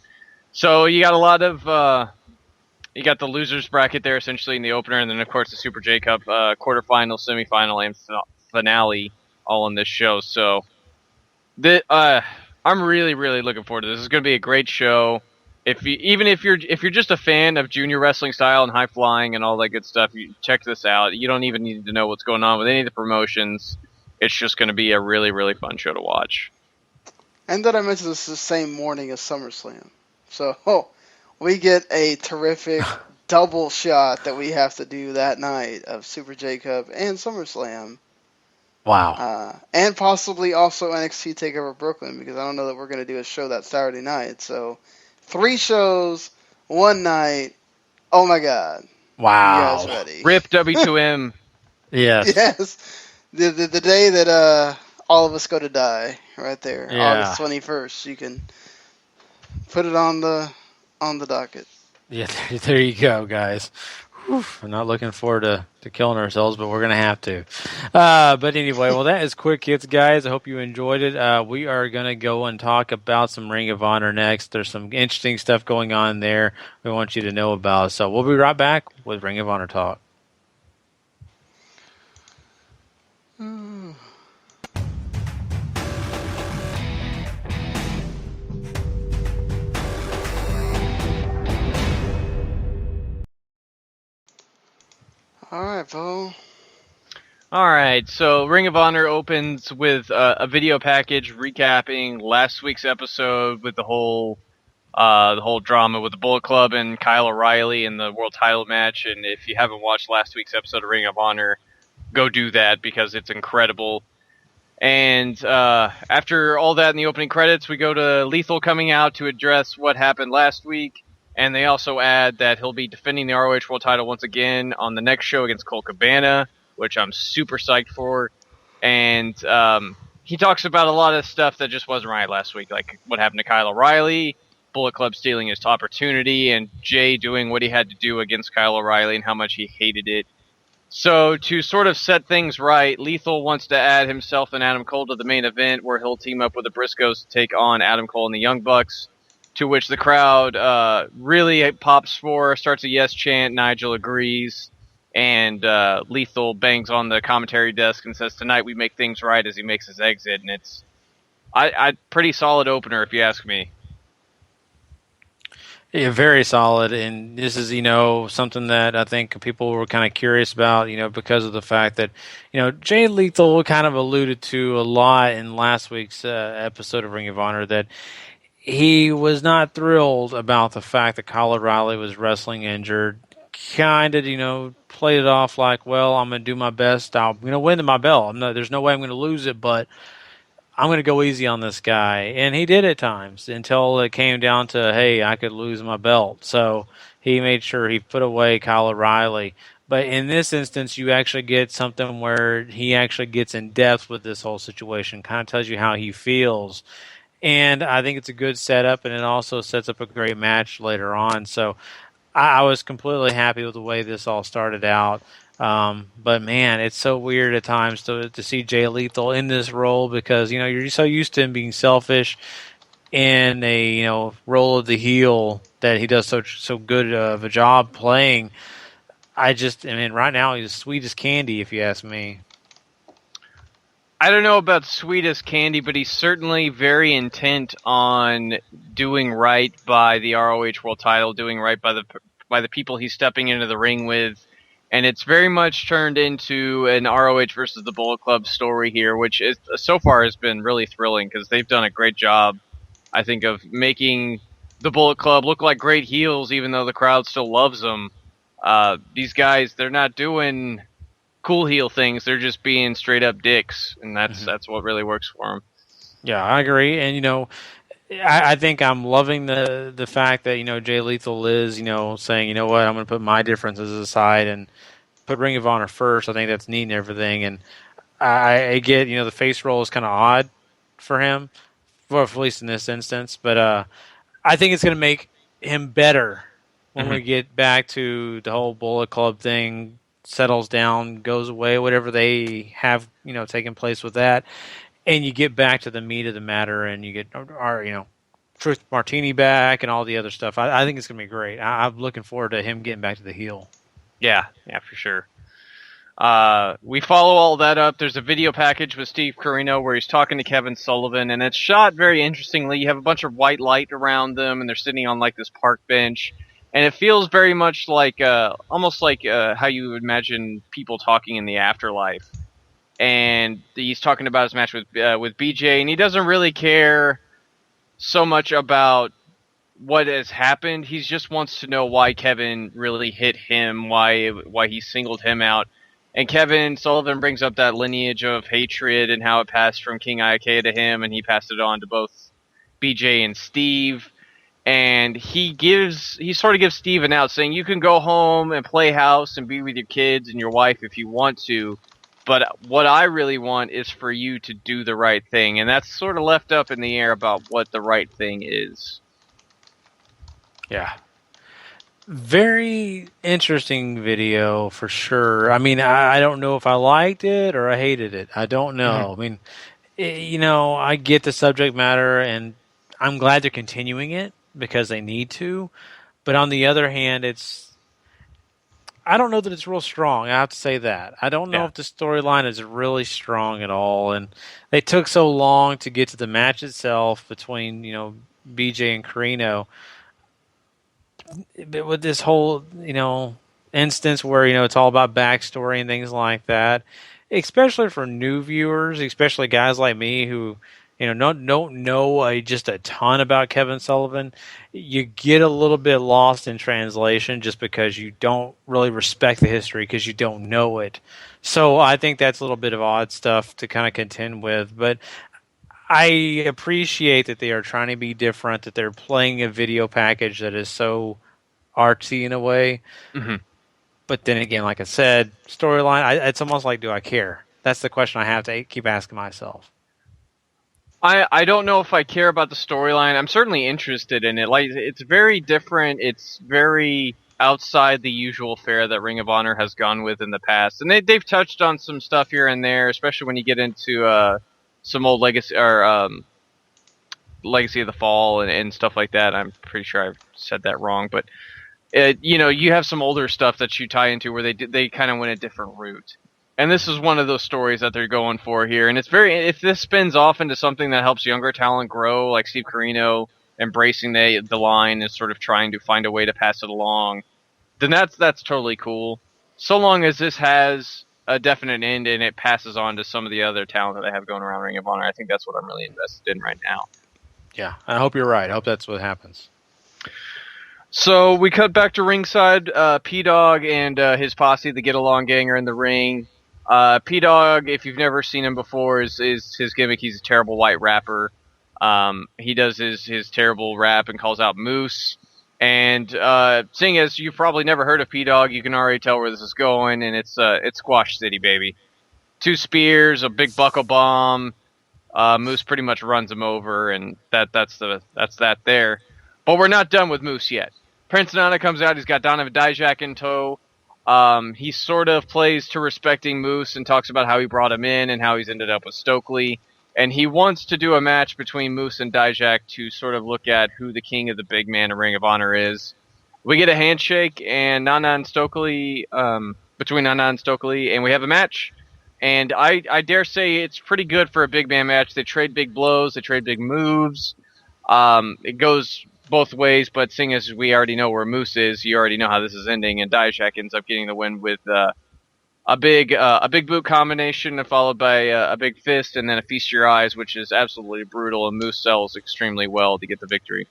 So you got a lot of you got the losers bracket there essentially in the opener, and then of course the Super J Cup quarterfinal, semifinal, and finale all on this show. So I'm really, really looking forward to this. This is going to be a great show. If you're just a fan of junior wrestling style and high flying and all that good stuff, you check this out. You don't even need to know what's going on with any of the promotions. It's just going to be a really, really fun show to watch. And that I mentioned this is the same morning as SummerSlam. So we get a terrific double shot that we have to do that night of Super J Cup and SummerSlam. Wow. And possibly also NXT TakeOver Brooklyn, because I don't know that we're going to do a show that Saturday night. So 3 shows, one night. Oh my God. Wow. You guys ready? RIP W2M. Yes. Yes. The day that all of us go to die. right there. Yeah. August 21st. You can put it on the docket. Yeah, there you go, guys. Whew, I'm not looking forward to killing ourselves, but we're going to have to. But anyway, well, that is Quick Hits, guys. I hope you enjoyed it. We are going to go and talk about some Ring of Honor next. There's some interesting stuff going on there we want you to know about. So we'll be right back with Ring of Honor Talk. All right, Bo. All right, so Ring of Honor opens with a video package recapping last week's episode with the whole drama with the Bullet Club and Kyle O'Reilly in the world title match. And if you haven't watched last week's episode of Ring of Honor, go do that because it's incredible. And after all that in the opening credits, we go to Lethal coming out to address what happened last week. And they also add that he'll be defending the ROH World title once again on the next show against Colt Cabana, which I'm super psyched for. And he talks about a lot of stuff that just wasn't right last week, like what happened to Kyle O'Reilly, Bullet Club stealing his opportunity, and Jay doing what he had to do against Kyle O'Reilly and how much he hated it. So to sort of set things right, Lethal wants to add himself and Adam Cole to the main event where he'll team up with the Briscoes to take on Adam Cole and the Young Bucks. To which the crowd really pops for, starts a yes chant. Nigel agrees, and Lethal bangs on the commentary desk and says, "Tonight we make things right," as he makes his exit, and it's a pretty solid opener if you ask me. Yeah, very solid, and this is, something that I think people were kind of curious about, because of the fact that, Jay Lethal kind of alluded to a lot in last week's episode of Ring of Honor that he was not thrilled about the fact that Kyle O'Reilly was wrestling injured. Kind of, played it off like, well, I'm going to do my best. I'm going to win my belt. There's no way I'm going to lose it, but I'm going to go easy on this guy. And he did at times until it came down to, hey, I could lose my belt. So he made sure he put away Kyle O'Reilly. But in this instance, you actually get something where he actually gets in depth with this whole situation, kind of tells you how he feels. And I think it's a good setup, and it also sets up a great match later on. So I was completely happy with the way this all started out. But, man, it's so weird at times to see Jay Lethal in this role because, you're so used to him being selfish in a, role of the heel that he does so good of a job playing. Right now he's sweet as candy, if you ask me. I don't know about sweet as candy, but he's certainly very intent on doing right by the ROH World title, doing right by the people he's stepping into the ring with. And it's very much turned into an ROH versus the Bullet Club story here, which so far has been really thrilling because they've done a great job, I think, of making the Bullet Club look like great heels, even though the crowd still loves them. These guys, they're not doing cool heel things. They're just being straight up dicks, and that's what really works for them. Yeah, I agree. And I think I'm loving the fact that Jay Lethal is saying, what, I'm going to put my differences aside and put Ring of Honor first. I think that's neat and everything. And I get the face roll is kind of odd for him, well, at least in this instance. But I think it's going to make him better when we get back to the whole Bullet Club thing settles down, goes away, whatever they have, taken place with that, and you get back to the meat of the matter, and you get our, Truth Martini back and all the other stuff. I think it's going to be great. I'm looking forward to him getting back to the heel. Yeah, for sure. We follow all that up. There's a video package with Steve Corino where he's talking to Kevin Sullivan, and it's shot very interestingly. You have a bunch of white light around them, and they're sitting on like this park bench. And it feels very much like, almost like how you would imagine people talking in the afterlife. And he's talking about his match with BJ, and he doesn't really care so much about what has happened. He just wants to know why Kevin really hit him, why he singled him out. And Kevin Sullivan brings up that lineage of hatred and how it passed from King Iake to him, and he passed it on to both BJ and Steve. And he sort of gives Steve an out, saying you can go home and play house and be with your kids and your wife if you want to, But what I really want is for you to do the right thing, and that's sort of left up in the air about what the right thing is. Yeah. Very interesting video for sure. I mean, I don't know if I liked it or I hated it. I don't know. I mean, I get the subject matter, and I'm glad they're continuing it because they need to. But on the other hand, I don't know that it's real strong. I have to say that. I don't know if the storyline is really strong at all. And they took so long to get to the match itself between, BJ and Carino. With this whole, instance where, it's all about backstory and things like that, especially for new viewers, especially guys like me who, don't know just a ton about Kevin Sullivan, you get a little bit lost in translation just because you don't really respect the history because you don't know it. So I think that's a little bit of odd stuff to kind of contend with, but I appreciate that they are trying to be different, that they're playing a video package that is so artsy in a way. Mm-hmm. But then again, like I said, storyline, it's almost like, do I care? That's the question I have to keep asking myself. I don't know if I care about the storyline. I'm certainly interested in it. Like, it's very different. It's very outside the usual fare that Ring of Honor has gone with in the past. And they've touched on some stuff here and there, especially when you get into some old Legacy or Legacy of the Fall and stuff like that. I'm pretty sure I've said that wrong, but you have some older stuff that you tie into where they kind of went a different route. And this is one of those stories that they're going for here. And if this spins off into something that helps younger talent grow, like Steve Corino embracing the line and sort of trying to find a way to pass it along, then that's totally cool. So long as this has a definite end and it passes on to some of the other talent that they have going around Ring of Honor. I think that's what I'm really invested in right now. Yeah, I hope you're right. I hope that's what happens. So we cut back to ringside. P-Dog and his posse, the Get Along Gang, are in the ring. P-Dog, if you've never seen him before, is his gimmick. He's a terrible white rapper. He does his terrible rap and calls out Moose. And seeing as you've probably never heard of P-Dog, you can already tell where this is going, and it's Squash City, baby. 2 spears, a big buckle bomb. Moose pretty much runs him over, and that's that there. But we're not done with Moose yet. Prince Nana comes out. He's got Donovan Dijak in tow. He sort of plays to respecting Moose and talks about how he brought him in and how he's ended up with Stokely. And he wants to do a match between Moose and Dijak to sort of look at who the king of the big man in Ring of Honor is. We get a handshake and Nana and Stokely, between Nana and Stokely, and we have a match. And I dare say it's pretty good for a big man match. They trade big blows, they trade big moves. It goes both ways, but seeing as we already know where Moose is, you already know how this is ending, and Dijak ends up getting the win with a big boot combination, followed by a big fist, and then a Feast Your Eyes, which is absolutely brutal, and Moose sells extremely well to get the victory.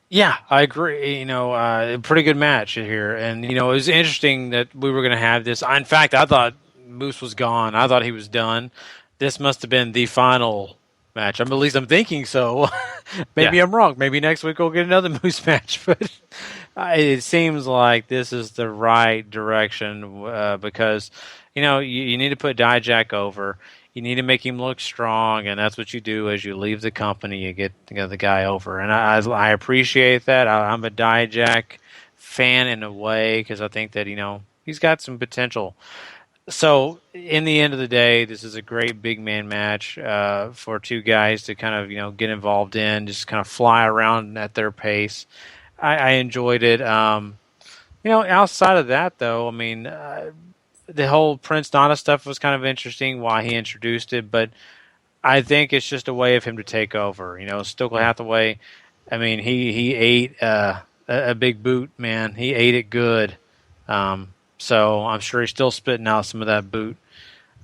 Yeah, I agree. A pretty good match here, and it was interesting that we were going to have this. In fact, I thought Moose was gone. I thought he was done. This must have been the final match. At least I'm thinking so. Maybe I'm wrong. Maybe next week we'll get another Moose match, but it seems like this is the right direction because you need to put Dijak over. You need to make him look strong, and that's what you do as you leave the company. You get the guy over, and I appreciate that. I'm a Dijak fan in a way because I think that he's got some potential. So, in the end of the day, this is a great big man match for 2 guys to kind of get involved in, just kind of fly around at their pace. I enjoyed it. Outside of that, though, the whole Prince Nana stuff was kind of interesting, why he introduced it, but I think it's just a way of him to take over. Stokely Hathaway, he ate a big boot, man. He ate it good. So I'm sure he's still spitting out some of that boot.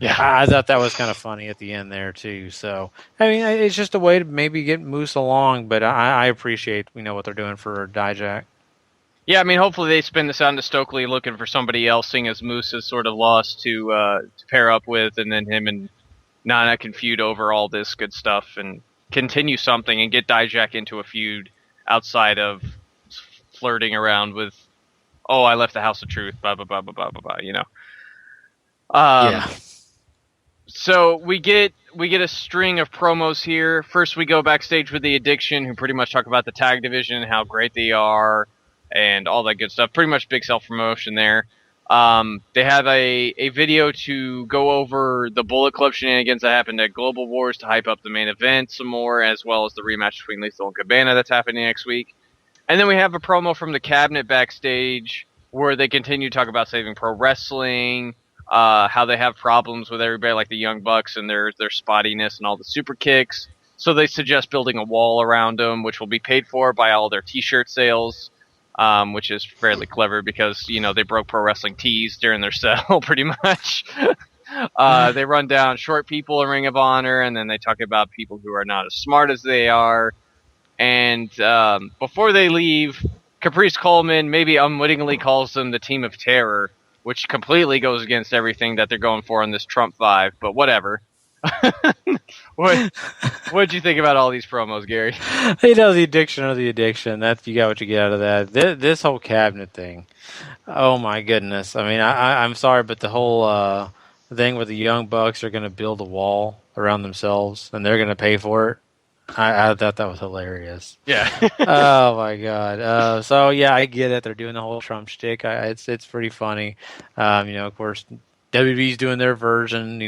Yeah, I thought that was kind of funny at the end there too. So it's just a way to maybe get Moose along, but I appreciate what they're doing for Dijak. Yeah, hopefully they spin this out into Stokely looking for somebody else, seeing as Moose is sort of lost to pair up with, and then him and Nana can feud over all this good stuff and continue something and get Dijak into a feud outside of flirting around with, oh, I left the House of Truth, blah, blah, blah, blah, blah, blah, blah, Yeah. So we get a string of promos here. First, we go backstage with the Addiction, who pretty much talk about the tag division, how great they are, and all that good stuff. Pretty much big self promotion there. They have a video to go over the Bullet Club shenanigans that happened at Global Wars to hype up the main event some more, as well as the rematch between Lethal and Cabana that's happening next week. And then we have a promo from the Cabinet backstage where they continue to talk about saving pro wrestling, how they have problems with everybody like the Young Bucks and their spottiness and all the super kicks. So they suggest building a wall around them, which will be paid for by all their t-shirt sales, which is fairly clever because, they broke pro wrestling tees during their sale pretty much. They run down short people in Ring of Honor, and then they talk about people who are not as smart as they are. And before they leave, Caprice Coleman maybe unwittingly calls them the Team of Terror, which completely goes against everything that they're going for on this Trump vibe, but whatever. What'd you think about all these promos, Gary? The addiction of the addiction. That you got what you get out of that. This whole Cabinet thing. Oh my goodness. I mean, I'm sorry, but the whole thing where the Young Bucks are going to build a wall around themselves and they're going to pay for it. I thought that was hilarious. Yeah. Oh my god. So yeah, I get it. They're doing the whole Trump shtick. It's pretty funny. Of course, WWE's doing their version.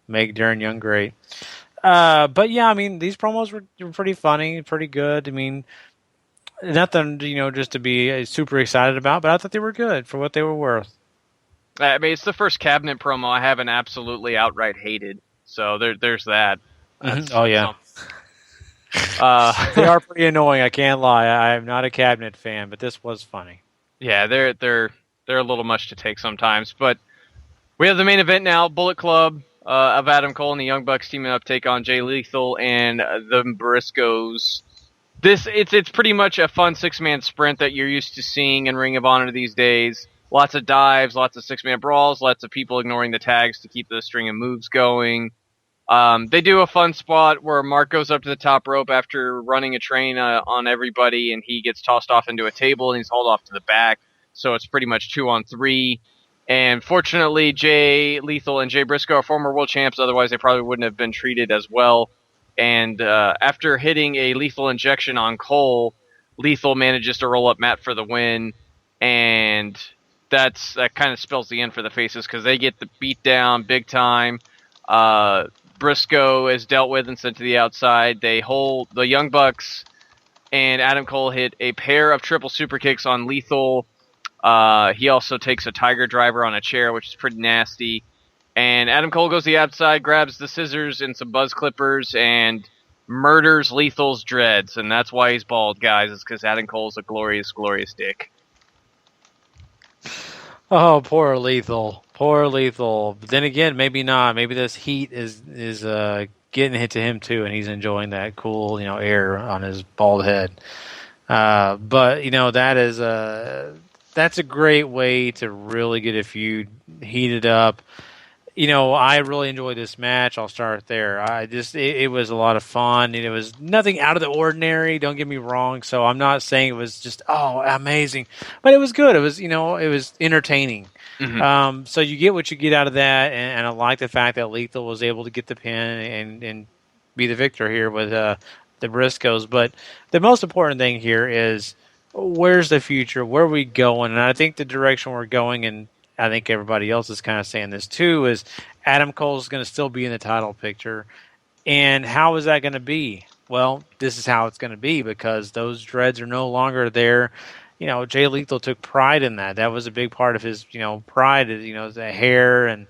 Make Darren Young great. But yeah, I mean, these promos were pretty funny, pretty good. I mean, nothing just to be super excited about, but I thought they were good for what they were worth. I mean, it's the first Cabinet promo I haven't absolutely outright hated. So there's that. Oh yeah. They are pretty annoying. I can't lie. I am not a Cabinet fan, but this was funny. Yeah, they're a little much to take sometimes. But we have the main event now: Bullet Club of Adam Cole and the Young Bucks teaming up, take on Jay Lethal and the Briscoes. It's pretty much a fun 6-man sprint that you're used to seeing in Ring of Honor these days. Lots of dives, lots of 6-man brawls, lots of people ignoring the tags to keep the string of moves going. They do a fun spot where Mark goes up to the top rope after running a train on everybody, and he gets tossed off into a table, and he's hauled off to the back. So it's pretty much 2-on-3. And fortunately, Jay Lethal and Jay Briscoe are former world champs. Otherwise, they probably wouldn't have been treated as well. And after hitting a lethal injection on Cole, Lethal manages to roll up Matt for the win. And that kind of spells the end for the Faces because they get the beat down big time. Briscoe is dealt with and sent to the outside. They hold the Young Bucks, and Adam Cole hit a pair of triple super kicks on Lethal. He also takes a Tiger Driver on a chair, which is pretty nasty. And Adam Cole goes to the outside, grabs the scissors and some buzz clippers, and murders Lethal's dreads. And that's why he's bald, guys. It's because Adam Cole's a glorious, glorious dick. Oh, poor Lethal. Poor Lethal. But then again, maybe not. Maybe this heat is getting hit to him too, and he's enjoying that cool, air on his bald head. But that's a great way to really get a feud heated up. I really enjoyed this match. I'll start there. It was a lot of fun. It was nothing out of the ordinary. Don't get me wrong. So I'm not saying it was just amazing, but it was good. It was it was entertaining. Mm-hmm. So you get what you get out of that, and I like the fact that Lethal was able to get the pin and be the victor here with the Briscoes. But the most important thing here is where's the future? Where are we going? And I think the direction we're going, and I think everybody else is kind of saying this too, is Adam Cole's going to still be in the title picture. And how is that going to be? Well, this is how it's going to be because those dreads are no longer there. Jay Lethal took pride in that. That was a big part of his, pride, the hair and,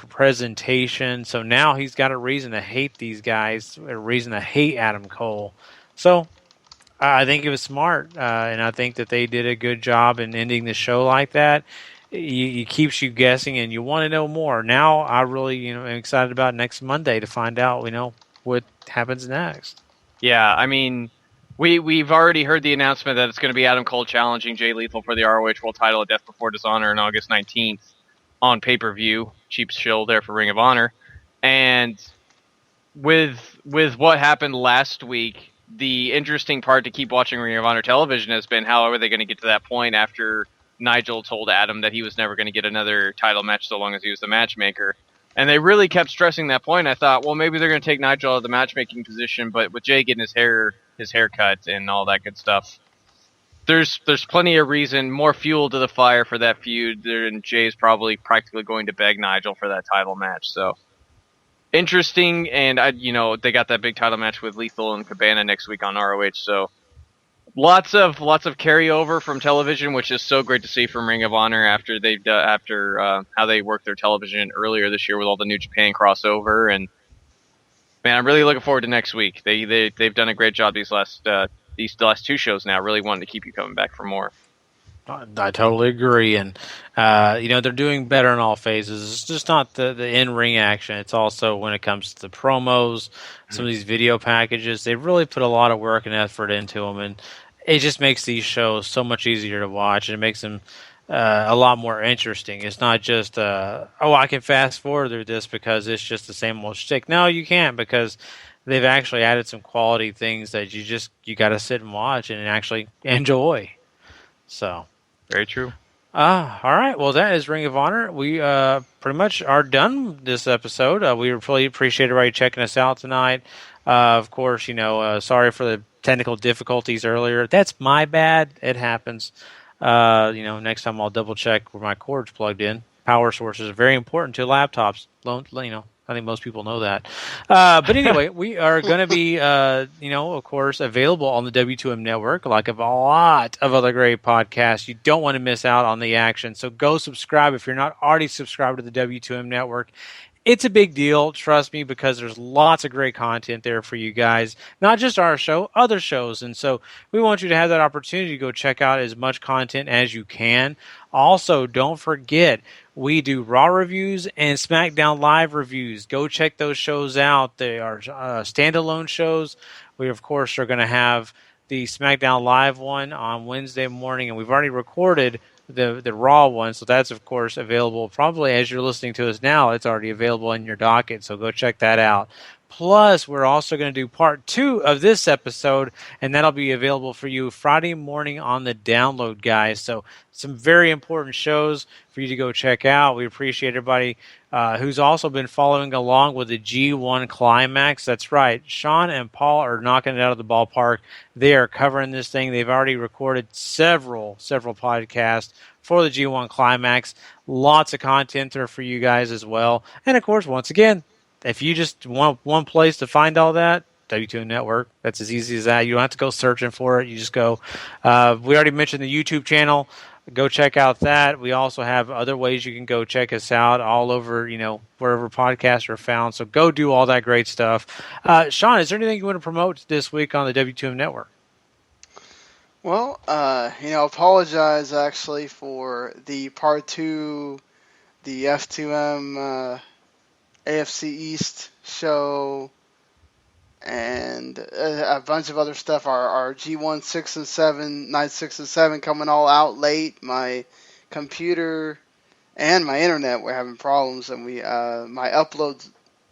presentation. So now he's got a reason to hate these guys, a reason to hate Adam Cole. So I think it was smart. And I think that they did a good job in ending the show like that. It keeps you guessing, and you want to know more. Now, I really, am excited about next Monday to find out, what happens next. Yeah, I mean, we've already heard the announcement that it's going to be Adam Cole challenging Jay Lethal for the ROH World Title at Death Before Dishonor on August 19th on pay-per-view. Cheap shill there for Ring of Honor. And with what happened last week, the interesting part to keep watching Ring of Honor television has been how are they going to get to that point after Nigel told Adam that he was never going to get another title match so long as he was the matchmaker. And they really kept stressing that point. I thought, well, maybe they're going to take Nigel out of the matchmaking position, but with Jay getting his hair cut and all that good stuff, there's plenty of reason, more fuel to the fire for that feud. And Jay's probably practically going to beg Nigel for that title match. So interesting, and they got that big title match with Lethal and Cabana next week on ROH. So lots of carryover from television, which is so great to see from Ring of Honor after how they worked their television earlier this year with all the New Japan crossover. And man, I'm really looking forward to next week. They've done a great job these last 2 shows now. Really wanting to keep you coming back for more. I totally agree, and they're doing better in all phases. It's just not the in-ring action. It's also when it comes to the promos, some of these video packages. They really put a lot of work and effort into them, and it just makes these shows so much easier to watch, and it makes them a lot more interesting. It's not just I can fast forward through this because it's just the same old shtick. No, you can't, because they've actually added some quality things that you got to sit and watch and actually enjoy. So. Very true. All right. Well, that is Ring of Honor. We pretty much are done this episode. We really appreciate everybody checking us out tonight. Of course, sorry for the technical difficulties earlier. That's my bad. It happens. Next time I'll double check where my cord's plugged in. Power sources are very important to laptops. I think most people know that. But anyway, we are going to be, of course, available on the W2M network, like a lot of other great podcasts. You don't want to miss out on the action. So go subscribe if you're not already subscribed to the W2M network. It's a big deal, trust me, because there's lots of great content there for you guys. Not just our show, other shows. And so we want you to have that opportunity to go check out as much content as you can. Also, don't forget, we do Raw reviews and SmackDown Live reviews. Go check those shows out. They are standalone shows. We, of course, are going to have the SmackDown Live one on Wednesday morning, and we've already recorded the Raw one, so that's, of course, available probably as you're listening to us now. It's already available in your docket, so go check that out. Plus, we're also going to do part 2 of this episode, and that'll be available for you Friday morning on the download, guys. So some very important shows for you to go check out. We appreciate everybody who's also been following along with the G1 Climax. That's right. Sean and Paul are knocking it out of the ballpark. They are covering this thing. They've already recorded several podcasts for the G1 Climax. Lots of content there for you guys as well. And, of course, once again, if you just want one place to find all that, W2 Network. That's as easy as that. You don't have to go searching for it. You just go. We already mentioned the YouTube channel. Go check out that. We also have other ways you can go check us out all over, wherever podcasts are found. So go do all that great stuff. Sean, is there anything you want to promote this week on the W2M Network? Well, apologize actually for the part 2, the F2M AFC East show, and a bunch of other stuff. Our G1 6 and 7, night 6 and 7 coming all out late. My computer and my internet were having problems, and my upload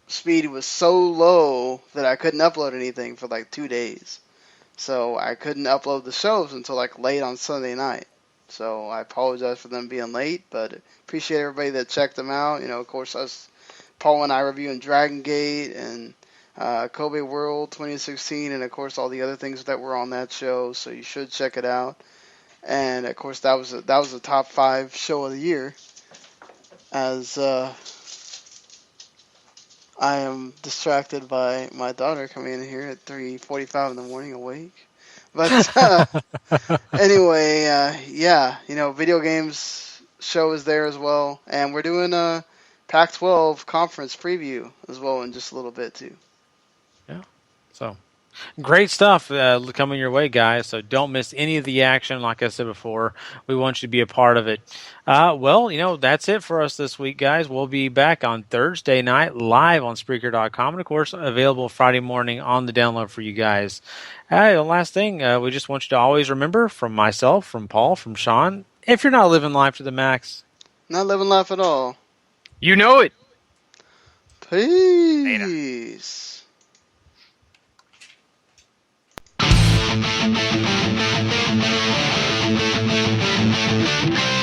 speed was so low that I couldn't upload anything for like 2 days. So I couldn't upload the shows until like late on Sunday night. So I apologize for them being late, but appreciate everybody that checked them out. Of course, Paul and I reviewing Dragon Gate and Kobe World 2016, and of course all the other things that were on that show. So you should check it out. And of course that was the top 5 show of the year. As I am distracted by my daughter coming in here at 3:45 in the morning awake. But anyway, video games show is there as well, and we're doing a Pac-12 conference preview as well in just a little bit too. Yeah, so great stuff coming your way, guys. So don't miss any of the action. Like I said before, we want you to be a part of it. That's it for us this week, guys. We'll be back on Thursday night live on Spreaker.com, and of course available Friday morning on the download for you guys. The last thing, we just want you to always remember, from myself, from Paul, from Sean, if you're not living life to the max, not living life at all. You know it. Peace. Later. Bye.